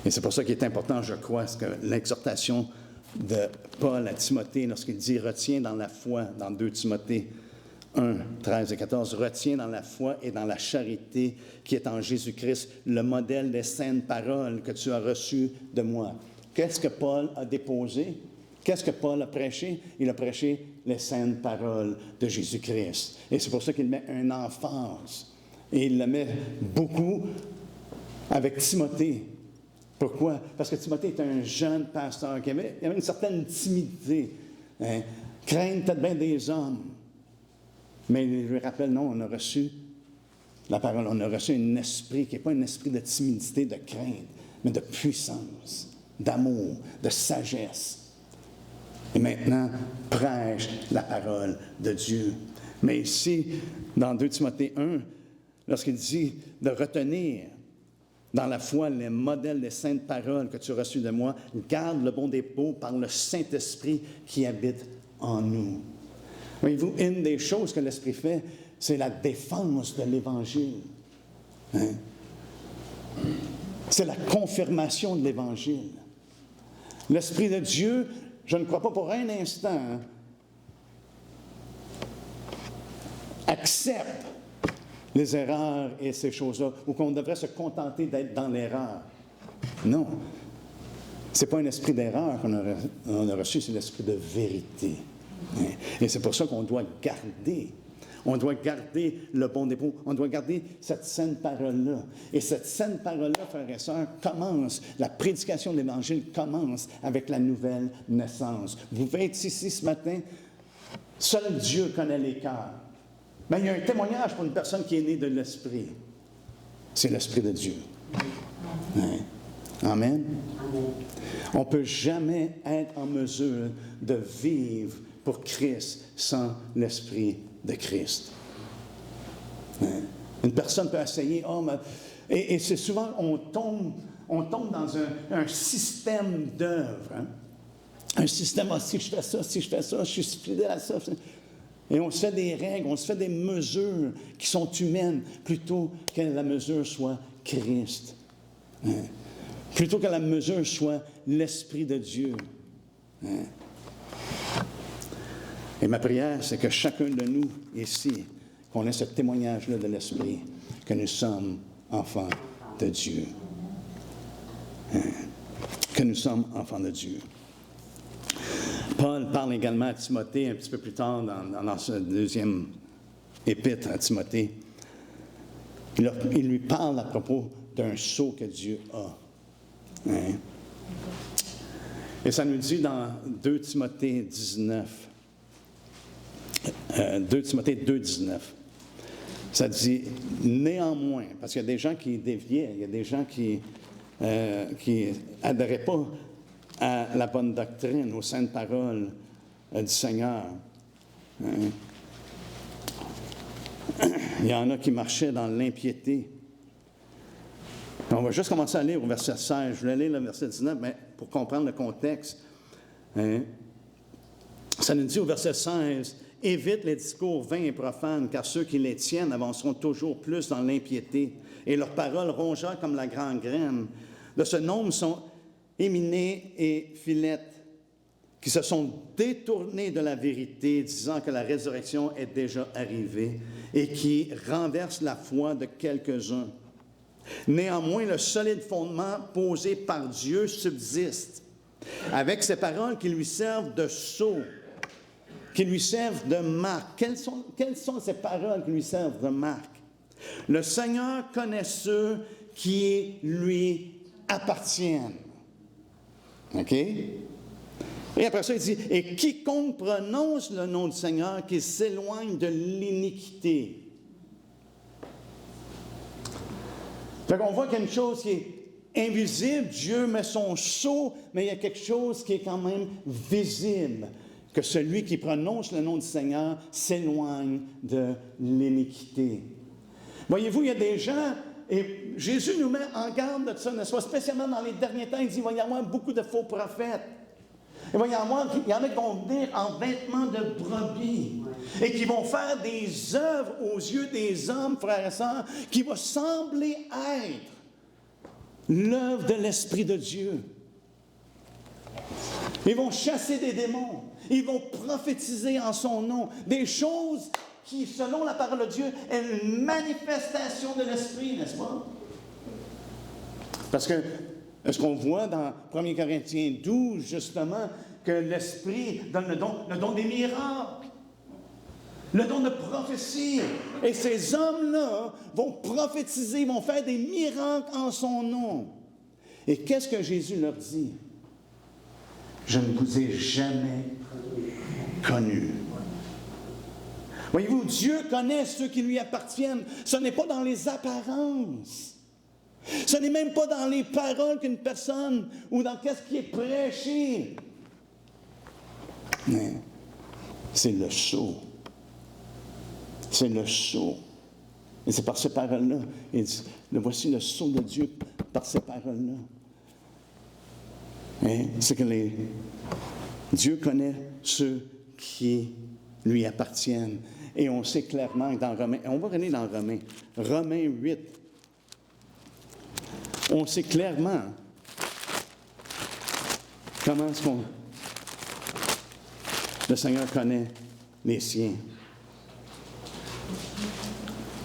Et c'est pour ça qu'il est important, je crois, que l'exhortation de Paul à Timothée, lorsqu'il dit « Retiens dans la foi » dans 2 Timothée 1, 13 et 14, « Retiens dans la foi et dans la charité qui est en Jésus-Christ le modèle des saintes paroles que tu as reçues de moi. » Qu'est-ce que Paul a déposé? Qu'est-ce que Paul a prêché? Il a prêché les saintes paroles de Jésus-Christ. Et c'est pour ça qu'il met un emphase. Et il le met beaucoup avec Timothée. Pourquoi? Parce que Timothée est un jeune pasteur qui avait une certaine timidité. Crainte peut-être bien des hommes. Mais il lui rappelle, non, on a reçu la parole, on a reçu un esprit qui n'est pas un esprit de timidité, de crainte, mais de puissance, d'amour, de sagesse. Et maintenant, prêche la parole de Dieu. Mais ici, dans 2 Timothée 1, lorsqu'il dit de retenir dans la foi les modèles des saintes paroles que tu as reçues de moi, garde le bon dépôt par le Saint-Esprit qui habite en nous. Voyez-vous, une des choses que l'Esprit fait, c'est la défense de l'Évangile. C'est la confirmation de l'Évangile. L'Esprit de Dieu, je ne crois pas pour un instant, accepte les erreurs et ces choses-là, ou qu'on devrait se contenter d'être dans l'erreur. Non. Ce n'est pas un esprit d'erreur qu'on a reçu, c'est l'esprit de vérité. Et c'est pour ça qu'on doit garder. On doit garder le bon dépôt. On doit garder cette sainte parole-là. Et cette sainte parole-là, frères et sœurs, commence, la prédication de l'Évangile commence avec la nouvelle naissance. Vous pouvez être ici ce matin, seul Dieu connaît les cœurs. Mais il y a un témoignage pour une personne qui est née de l'Esprit. C'est l'Esprit de Dieu. Amen. On ne peut jamais être en mesure de vivre pour Christ sans l'Esprit de Christ. Une personne peut essayer, et c'est souvent, on tombe dans un système d'œuvres. un système, si je fais ça, je suis fidèle à ça. Et on se fait des règles, on se fait des mesures qui sont humaines, plutôt que la mesure soit Christ. Hein? Plutôt que la mesure soit l'Esprit de Dieu. Hein? Et ma prière, c'est que chacun de nous ici, qu'on ait ce témoignage-là de l'Esprit, que nous sommes enfants de Dieu. Hein? Que nous sommes enfants de Dieu. Paul parle également à Timothée un petit peu plus tard dans ce deuxième épître à Timothée. Il lui parle à propos d'un sceau que Dieu a. Hein? Et ça nous dit dans 2 Timothée 19, 2 Timothée 2, 19, ça dit « Néanmoins », parce qu'il y a des gens qui déviaient, il y a des gens qui n'adhéraient pas à la bonne doctrine, aux saintes paroles du Seigneur. Hein? Il y en a qui marchaient dans l'impiété. On va juste commencer à lire au verset 16. Je vais lire le verset 19, mais pour comprendre le contexte. Hein? Ça nous dit au verset 16, « Évite les discours vains et profanes, car ceux qui les tiennent avanceront toujours plus dans l'impiété, et leurs paroles rongèrent comme la grande graine. De ce nombre sont Hyménée et Philette, qui se sont détournés de la vérité, disant que la résurrection est déjà arrivée, et qui renversent la foi de quelques-uns. Néanmoins, le solide fondement posé par Dieu subsiste, avec ces paroles qui lui servent de sceau, qui lui servent de marque. Quelles sont ces paroles qui lui servent de marque? Le Seigneur connaît ceux qui lui appartiennent. OK? Et après ça, il dit, « Et quiconque prononce le nom du Seigneur, qu'il s'éloigne de l'iniquité. » Fait qu'on voit qu'il y a une chose qui est invisible, Dieu met son sceau, mais il y a quelque chose qui est quand même visible, que celui qui prononce le nom du Seigneur s'éloigne de l'iniquité. Voyez-vous, il y a des gens, et Jésus nous met en garde de ça, n'est-ce pas? Spécialement dans les derniers temps, il dit, il va y avoir beaucoup de faux prophètes. Il va y en a qui vont venir en vêtements de brebis et qui vont faire des œuvres aux yeux des hommes, frères et sœurs, qui vont sembler être l'œuvre de l'Esprit de Dieu. Ils vont chasser des démons. Ils vont prophétiser en son nom. Des choses qui, selon la parole de Dieu, est une manifestation de l'Esprit, n'est-ce pas? Parce que, est-ce qu'on voit dans 1 Corinthiens 12, justement, que l'Esprit donne le don des miracles, le don de prophétie. Et ces hommes-là vont prophétiser, vont faire des miracles en son nom. Et qu'est-ce que Jésus leur dit? Je ne vous ai jamais connus. Voyez-vous, Dieu connaît ceux qui lui appartiennent. Ce n'est pas dans les apparences. Ce n'est même pas dans les paroles qu'une personne ou dans qu'est-ce qui est prêché. Mais c'est le sceau. C'est le sceau. Et c'est par ces paroles-là. Il dit, voici le sceau de Dieu par ces paroles-là. Et c'est que Dieu connaît ceux qui lui appartiennent. Et on sait clairement que dans Romains, on va aller dans Romains, Romains 8, on sait clairement comment est-ce qu'on... Le Seigneur connaît les siens.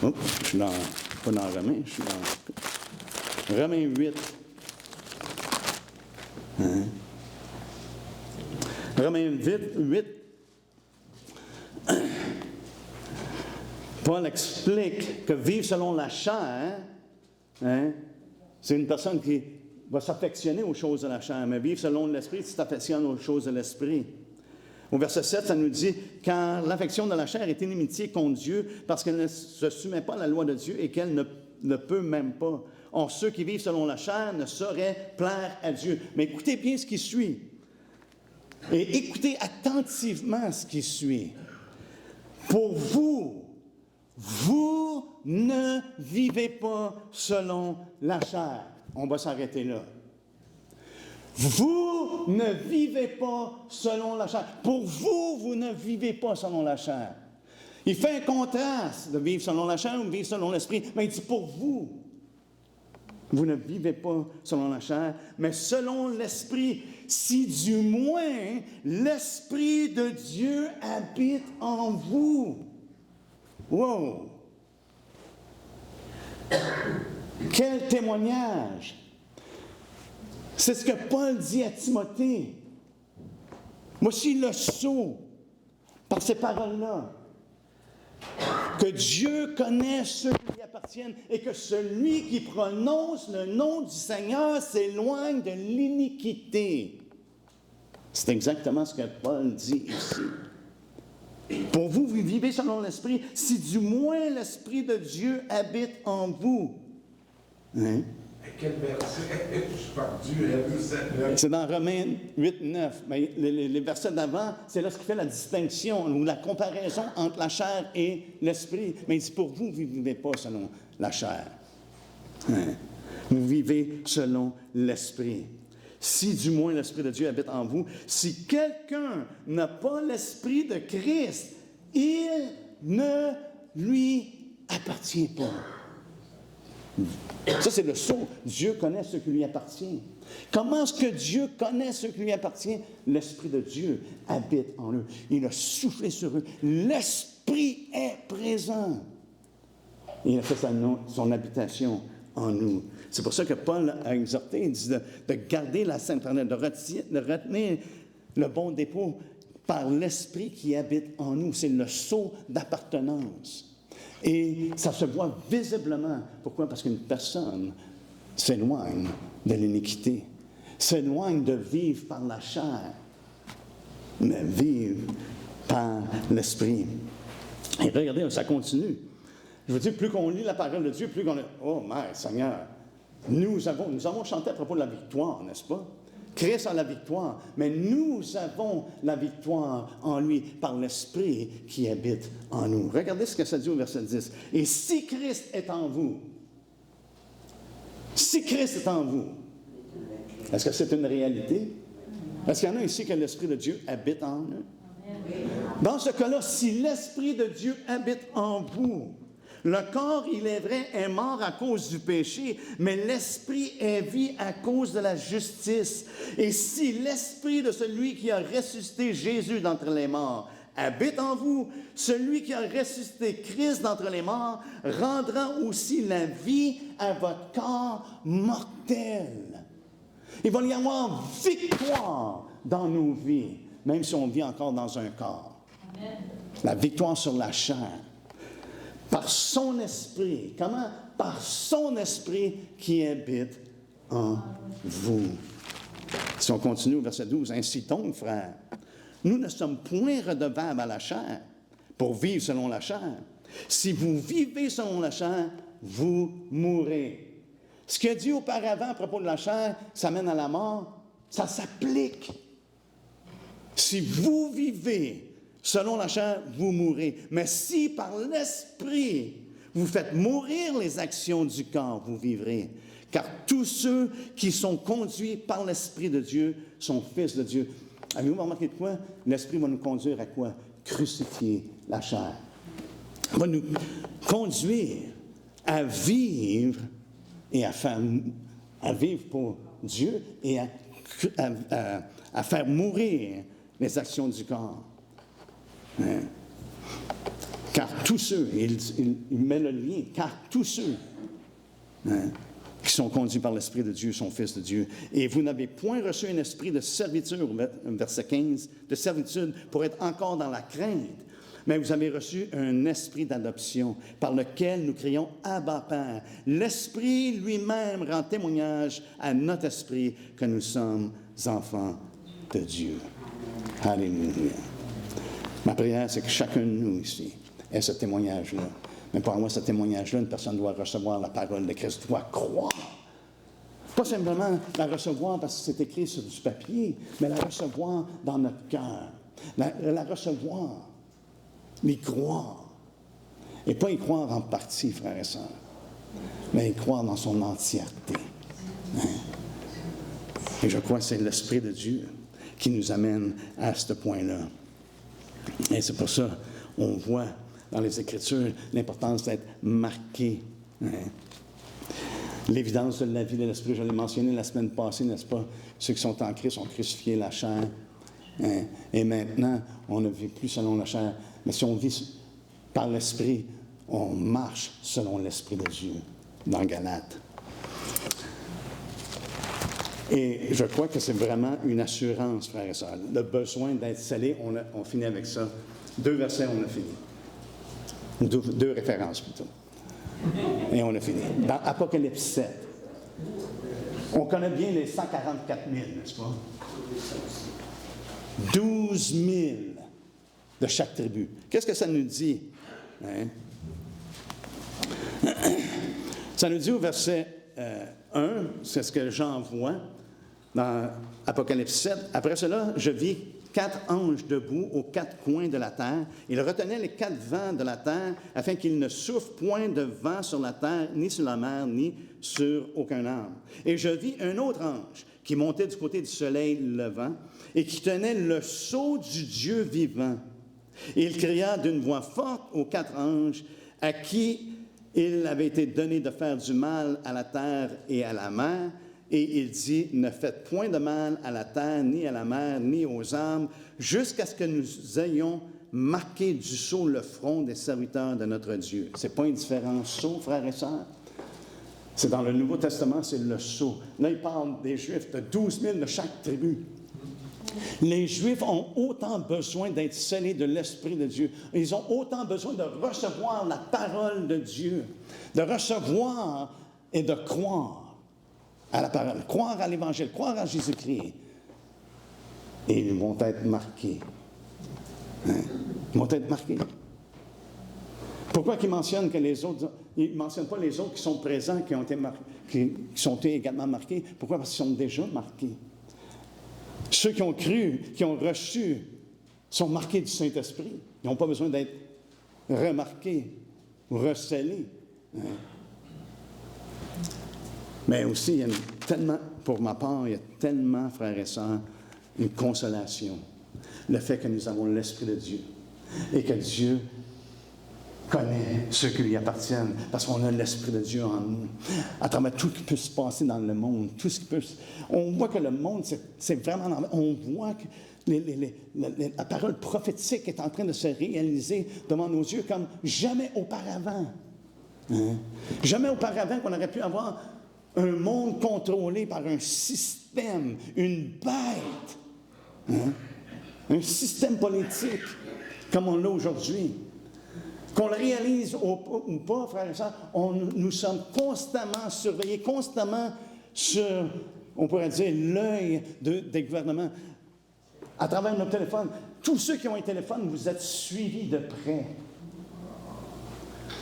Oh, je suis dans, pas dans Romains, je suis dans Romains 8. Hein? Romains 8, Paul explique que vivre selon la chair, hein, c'est une personne qui va s'affectionner aux choses de la chair, mais vivre selon l'esprit, tu t'affectionnes aux choses de l'esprit. Au verset 7, ça nous dit « Car l'affection de la chair est inimitié contre Dieu, parce qu'elle ne se soumet pas à la loi de Dieu et qu'elle ne peut même pas. Or, ceux qui vivent selon la chair ne sauraient plaire à Dieu. » Mais écoutez bien ce qui suit. Et écoutez attentivement ce qui suit. « Pour vous, vous ne vivez pas selon la chair. » On va s'arrêter là. « Vous ne vivez pas selon la chair. Pour vous, vous ne vivez pas selon la chair. Il fait un contraste de vivre selon la chair ou de vivre selon l'esprit, mais il dit pour vous. Vous ne vivez pas selon la chair, mais selon l'esprit, si du moins l'esprit de Dieu habite en vous. Wow! Quel témoignage! C'est ce que Paul dit à Timothée. Voici le sceau, par ces paroles-là, que Dieu connaît ceux qui lui appartiennent et que celui qui prononce le nom du Seigneur s'éloigne de l'iniquité. C'est exactement ce que Paul dit ici. Pour vous, vous vivez selon l'Esprit, si du moins l'Esprit de Dieu habite en vous. Hein? Quel verset? Je suis perdu. C'est dans Romains 8, 9. Mais les versets d'avant, c'est là ce qui fait la distinction ou la comparaison entre la chair et l'esprit. Mais il dit, pour vous, vous ne vivez pas selon la chair. Hein? Vous vivez selon l'esprit. Si du moins l'Esprit de Dieu habite en vous, si quelqu'un n'a pas l'Esprit de Christ, il ne lui appartient pas. Ça, c'est le sceau. Dieu connaît ce qui lui appartient. Comment est-ce que Dieu connaît ce qui lui appartient? L'Esprit de Dieu habite en eux. Il a soufflé sur eux. L'Esprit est présent. Il a fait son habitation en nous. C'est pour ça que Paul a exhorté, il dit de garder la sainte parole, de retenir le bon dépôt par l'Esprit qui habite en nous. C'est le sceau d'appartenance. Et ça se voit visiblement. Pourquoi? Parce qu'une personne s'éloigne de l'iniquité, s'éloigne de vivre par la chair, mais vivre par l'Esprit. Et regardez, ça continue. Je veux dire, plus qu'on lit la parole de Dieu, plus qu'on... Oh, mais Seigneur, nous avons chanté à propos de la victoire, n'est-ce pas? Christ a la victoire, mais nous avons la victoire en lui par l'Esprit qui habite en nous. Regardez ce que ça dit au verset 10. Et si Christ est en vous, est-ce que c'est une réalité? Est-ce qu'il y en a ici que l'Esprit de Dieu habite en eux? Dans ce cas-là, si l'Esprit de Dieu habite en vous, le corps, il est vrai, est mort à cause du péché, mais l'esprit est vie à cause de la justice. Et si l'esprit de celui qui a ressuscité Jésus d'entre les morts habite en vous, celui qui a ressuscité Christ d'entre les morts rendra aussi la vie à votre corps mortel. Il va y avoir victoire dans nos vies, même si on vit encore dans un corps. Amen. La victoire sur la chair. Par son esprit. Comment? Par son esprit qui habite en vous. Si on continue au verset 12, ainsi donc, frères, nous ne sommes point redevables à la chair pour vivre selon la chair. Si vous vivez selon la chair, vous mourrez. Ce qu'il a dit auparavant à propos de la chair, ça mène à la mort, ça s'applique. Si vous vivez selon la chair, vous mourrez. Mais si par l'Esprit, vous faites mourir les actions du corps, vous vivrez. Car tous ceux qui sont conduits par l'Esprit de Dieu sont fils de Dieu. Avez-vous remarqué de quoi? L'Esprit va nous conduire à quoi? Crucifier la chair. Il va nous conduire à vivre et à vivre pour Dieu et à faire mourir les actions du corps. Hein? Car tous ceux, il met le lien, car tous ceux qui sont conduits par l'Esprit de Dieu sont fils de Dieu. Et vous n'avez point reçu un esprit de servitude, verset 15, de servitude pour être encore dans la crainte, mais vous avez reçu un esprit d'adoption par lequel nous crions « Abba, Père ». L'Esprit lui-même rend témoignage à notre esprit que nous sommes enfants de Dieu. Alléluia. Ma prière, c'est que chacun de nous ici ait ce témoignage-là. Mais pour avoir ce témoignage-là, une personne doit recevoir la parole de Christ, doit croire. Pas simplement la recevoir parce que c'est écrit sur du papier, mais la recevoir dans notre cœur. La recevoir, y croire. Et pas y croire en partie, frères et sœurs, mais y croire dans son entièreté. Hein? Et je crois que c'est l'Esprit de Dieu qui nous amène à ce point-là. Et c'est pour ça qu'on voit dans les Écritures l'importance d'être marqué. Hein. L'évidence de la vie de l'Esprit, je l'ai mentionné la semaine passée, n'est-ce pas? Ceux qui sont en Christ ont crucifié la chair. Hein. Et maintenant, on ne vit plus selon la chair. Mais si on vit par l'Esprit, on marche selon l'Esprit de Dieu, dans Galates. Et je crois que c'est vraiment une assurance, frères et sœurs. Le besoin d'être scellé, on finit avec ça. 2 versets, on a fini. 2 références plutôt. Et on a fini. Dans Apocalypse 7, on connaît bien les 144 000, n'est-ce pas? 12 000 de chaque tribu. Qu'est-ce que ça nous dit? Hein? Ça nous dit au verset 1, c'est ce que Jean voit dans Apocalypse 7. Après cela, je vis 4 anges debout aux 4 coins de la terre. Ils retenaient les 4 vents de la terre afin qu'il ne souffle point de vent sur la terre, ni sur la mer, ni sur aucun arbre. Et je vis un autre ange qui montait du côté du soleil levant et qui tenait le sceau du Dieu vivant. Et il cria d'une voix forte aux 4 anges à qui il avait été donné de faire du mal à la terre et à la mer. Et il dit, ne faites point de mal à la terre, ni à la mer, ni aux arbres, jusqu'à ce que nous ayons marqué du sceau le front des serviteurs de notre Dieu. Ce n'est pas un différent sceau, frères et sœurs. C'est dans le Nouveau Testament, c'est le sceau. Là, il parle des Juifs, de 12 000 de chaque tribu. Les Juifs ont autant besoin d'être scellés de l'Esprit de Dieu. Ils ont autant besoin de recevoir la parole de Dieu, de recevoir et de croire à la parole, croire à l'Évangile, croire à Jésus-Christ. Et ils vont être marqués. Hein? Ils vont être marqués. Pourquoi qu'ils mentionnent que les autres... Ils ne mentionnent pas les autres qui sont présents, qui ont été qui sont également marqués. Pourquoi? Parce qu'ils sont déjà marqués. Ceux qui ont cru, qui ont reçu, sont marqués du Saint-Esprit. Ils n'ont pas besoin d'être remarqués ou recellés. Hein? Mais aussi, il y a tellement, pour ma part, il y a tellement, frères et sœurs, une consolation. Le fait que nous avons l'Esprit de Dieu et que Dieu connaît ceux qui lui appartiennent parce qu'on a l'Esprit de Dieu en nous. À travers tout ce qui peut se passer dans le monde, tout ce qui peut... On voit que le monde, c'est vraiment... On voit que la parole prophétique est en train de se réaliser devant nos yeux comme jamais auparavant. Hein? Jamais auparavant qu'on aurait pu avoir un monde contrôlé par un système, une bête, hein? Un système politique comme on l'a aujourd'hui. Qu'on le réalise ou pas, frères et sœurs, nous sommes constamment surveillés, constamment sur, on pourrait dire, l'œil des gouvernements. À travers nos téléphones, tous ceux qui ont un téléphone, vous êtes suivis de près.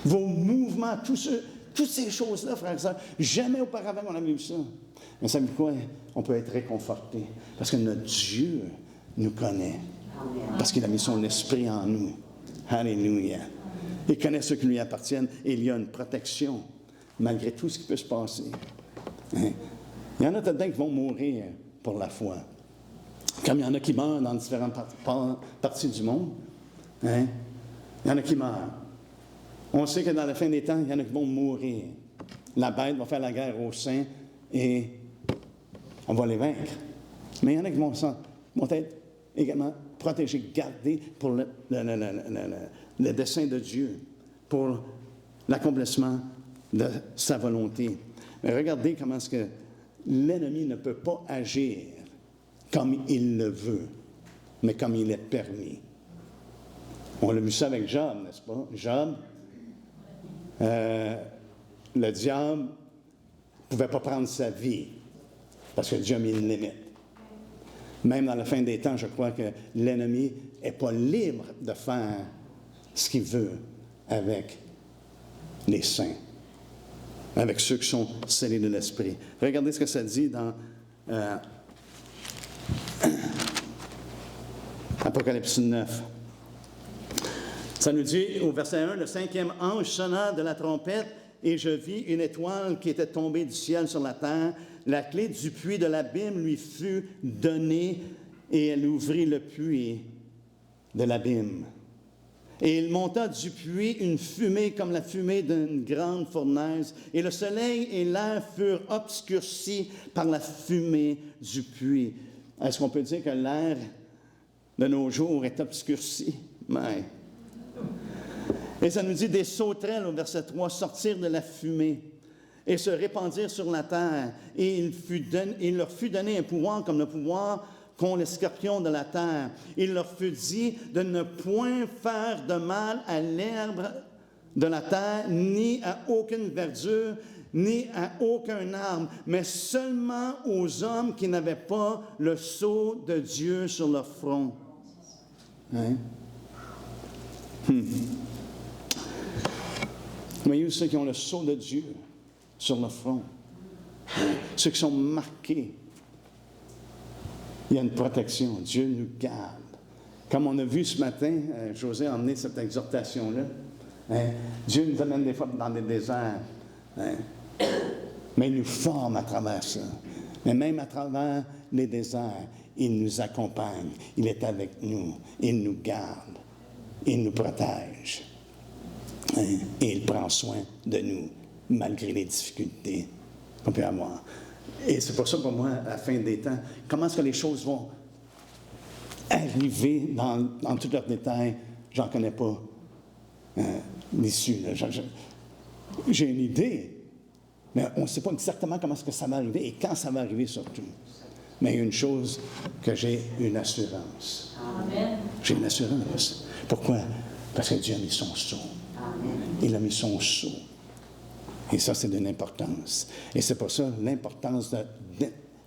Vos mouvements, toutes ces choses-là, frères et sœurs, jamais auparavant on a vu ça. Mais savez-vous quoi? On peut être réconforté parce que notre Dieu nous connaît. Parce qu'il a mis son esprit en nous. Alléluia. Il connaît ceux qui lui appartiennent et il y a une protection malgré tout ce qui peut se passer. Hein? Il y en a peut-être qui vont mourir pour la foi. Comme il y en a qui meurent dans différentes parties du monde. Hein? Il y en a qui meurent. On sait que dans la fin des temps, il y en a qui vont mourir. La bête va faire la guerre aux saints et on va les vaincre. Mais il y en a qui vont être également protégés, gardés pour le dessein de Dieu, pour l'accomplissement de sa volonté. Mais regardez comment est-ce que l'ennemi ne peut pas agir comme il le veut, mais comme il est permis. On l'a vu ça avec Job, n'est-ce pas? Job, le diable ne pouvait pas prendre sa vie parce que Dieu a mis une limite. Même dans la fin des temps, je crois que l'ennemi n'est pas libre de faire ce qu'il veut avec les saints, avec ceux qui sont scellés de l'Esprit. Regardez ce que ça dit dans Apocalypse 9. Ça nous dit au verset 1, le 5e ange sonna de la trompette et je vis une étoile qui était tombée du ciel sur la terre. la clé du puits de l'abîme lui fut donnée et elle ouvrit le puits de l'abîme. Et il monta du puits une fumée comme la fumée d'une grande fournaise, et le soleil et l'air furent obscurcis par la fumée du puits. Est-ce qu'on peut dire que l'air de nos jours est obscurci? Mais. Et ça nous dit des sauterelles au verset 3 sortirent de la fumée et se répandirent sur la terre. Et il leur fut donné un pouvoir comme le pouvoir qu'ont les scorpions de la terre. Il leur fut dit de ne point faire de mal à l'herbe de la terre, ni à aucune verdure, ni à aucun arbre, mais seulement aux hommes qui n'avaient pas le sceau de Dieu sur leur front. Hein? Voyez-vous ceux qui ont le sceau de Dieu sur leur front? Ceux qui sont marqués. Il y a une protection. Dieu nous garde. Comme on a vu ce matin, José a emmené cette exhortation-là. Hein? Dieu nous amène des fois dans des déserts. Hein? Mais il nous forme à travers ça. Mais même à travers les déserts, il nous accompagne. Il est avec nous. Il nous garde. Il nous protège. Hein? Et il prend soin de nous, malgré les difficultés qu'on peut avoir. Et c'est pour ça, pour moi, à la fin des temps, comment est-ce que les choses vont arriver dans tous leurs détails, j'en connais pas l'issue. J'ai une idée, mais on ne sait pas exactement comment est-ce que ça va arriver et quand ça va arriver surtout. Mais il y a une chose que j'ai une assurance. Amen. J'ai une assurance. Pourquoi? Parce que Dieu a mis son sceau. Amen. Il a mis son sceau. Et ça, c'est d'une importance. Et c'est pour ça l'importance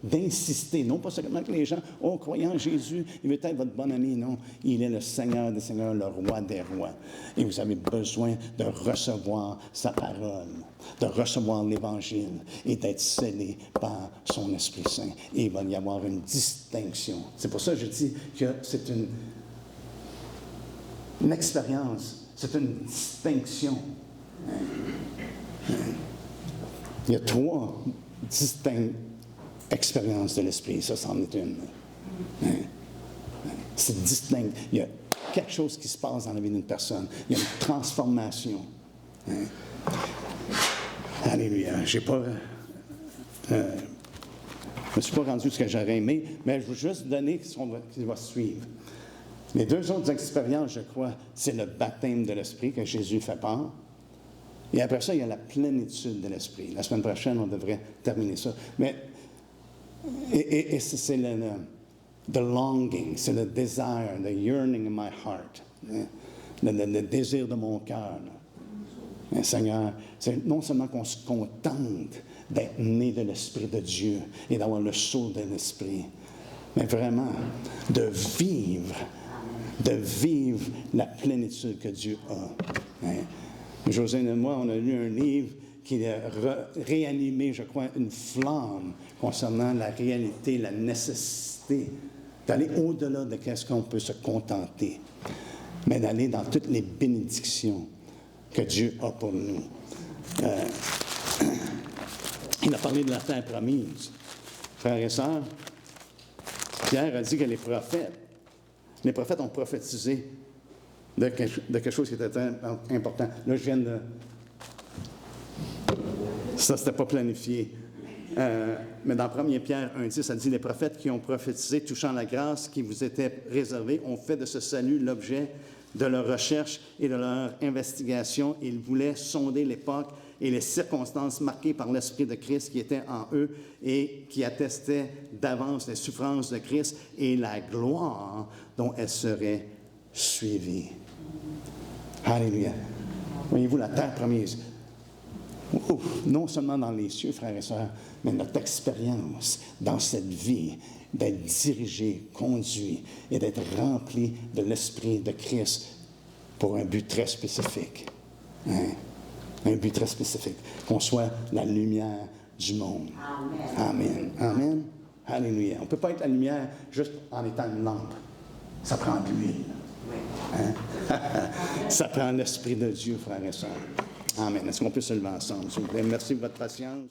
d'insister, non pas seulement que les gens, oh, croyant en Jésus, il veut être votre bon ami. Non, il est le Seigneur des Seigneurs, le Roi des Rois. Et vous avez besoin de recevoir sa parole, de recevoir l'Évangile et d'être scellé par son Esprit Saint. Et il va y avoir une distinction. C'est pour ça que je dis que c'est une expérience, c'est une distinction. Il y a 3 distinctes expériences de l'Esprit. Ça, c'en est une. C'est distinct. Il y a quelque chose qui se passe dans la vie d'une personne. Il y a une transformation. Alléluia. Je ne me suis pas rendu ce que j'aurais aimé, mais je veux juste donner ce qui va suivre. Les 2 autres expériences, je crois, c'est le baptême de l'Esprit que Jésus fait part. Et après ça, il y a la plénitude de l'Esprit. La semaine prochaine, on devrait terminer ça. Mais, et c'est the longing, c'est le désir, the yearning in my heart, le désir de mon cœur. Mais, Seigneur, c'est non seulement qu'on se contente d'être né de l'Esprit de Dieu et d'avoir le sceau de l'Esprit, mais vraiment de vivre la plénitude que Dieu a. Hein? José et moi, on a lu un livre qui a réanimé, je crois, une flamme concernant la réalité, la nécessité d'aller au-delà de ce qu'on peut se contenter, mais d'aller dans toutes les bénédictions que Dieu a pour nous. Il a parlé de la terre promise. Frères et sœurs, Pierre a dit que les prophètes ont prophétisé de quelque chose qui était important. Là, je viens de... Ça, c'était pas planifié. Mais dans 1 Pierre 1,10, ça dit « Les prophètes qui ont prophétisé touchant la grâce qui vous était réservée ont fait de ce salut l'objet de leur recherche et de leur investigation. Ils voulaient sonder l'époque et les circonstances marquées par l'Esprit de Christ qui était en eux et qui attestaient d'avance les souffrances de Christ et la gloire dont elles seraient suivies. » Alléluia. Voyez-vous, la terre promise. Non seulement dans les cieux, frères et sœurs, mais notre expérience dans cette vie, d'être dirigé, conduit et d'être rempli de l'Esprit de Christ pour un but très spécifique. Hein? Un but très spécifique. Qu'on soit la lumière du monde. Amen. Amen. Amen. Alléluia. On ne peut pas être la lumière juste en étant une lampe. Ça prend de l'huile. Hein? Ça prend l'Esprit de Dieu, frères et sœurs. Amen. Est-ce qu'on peut se lever ensemble, s'il vous plaît? Merci de votre patience.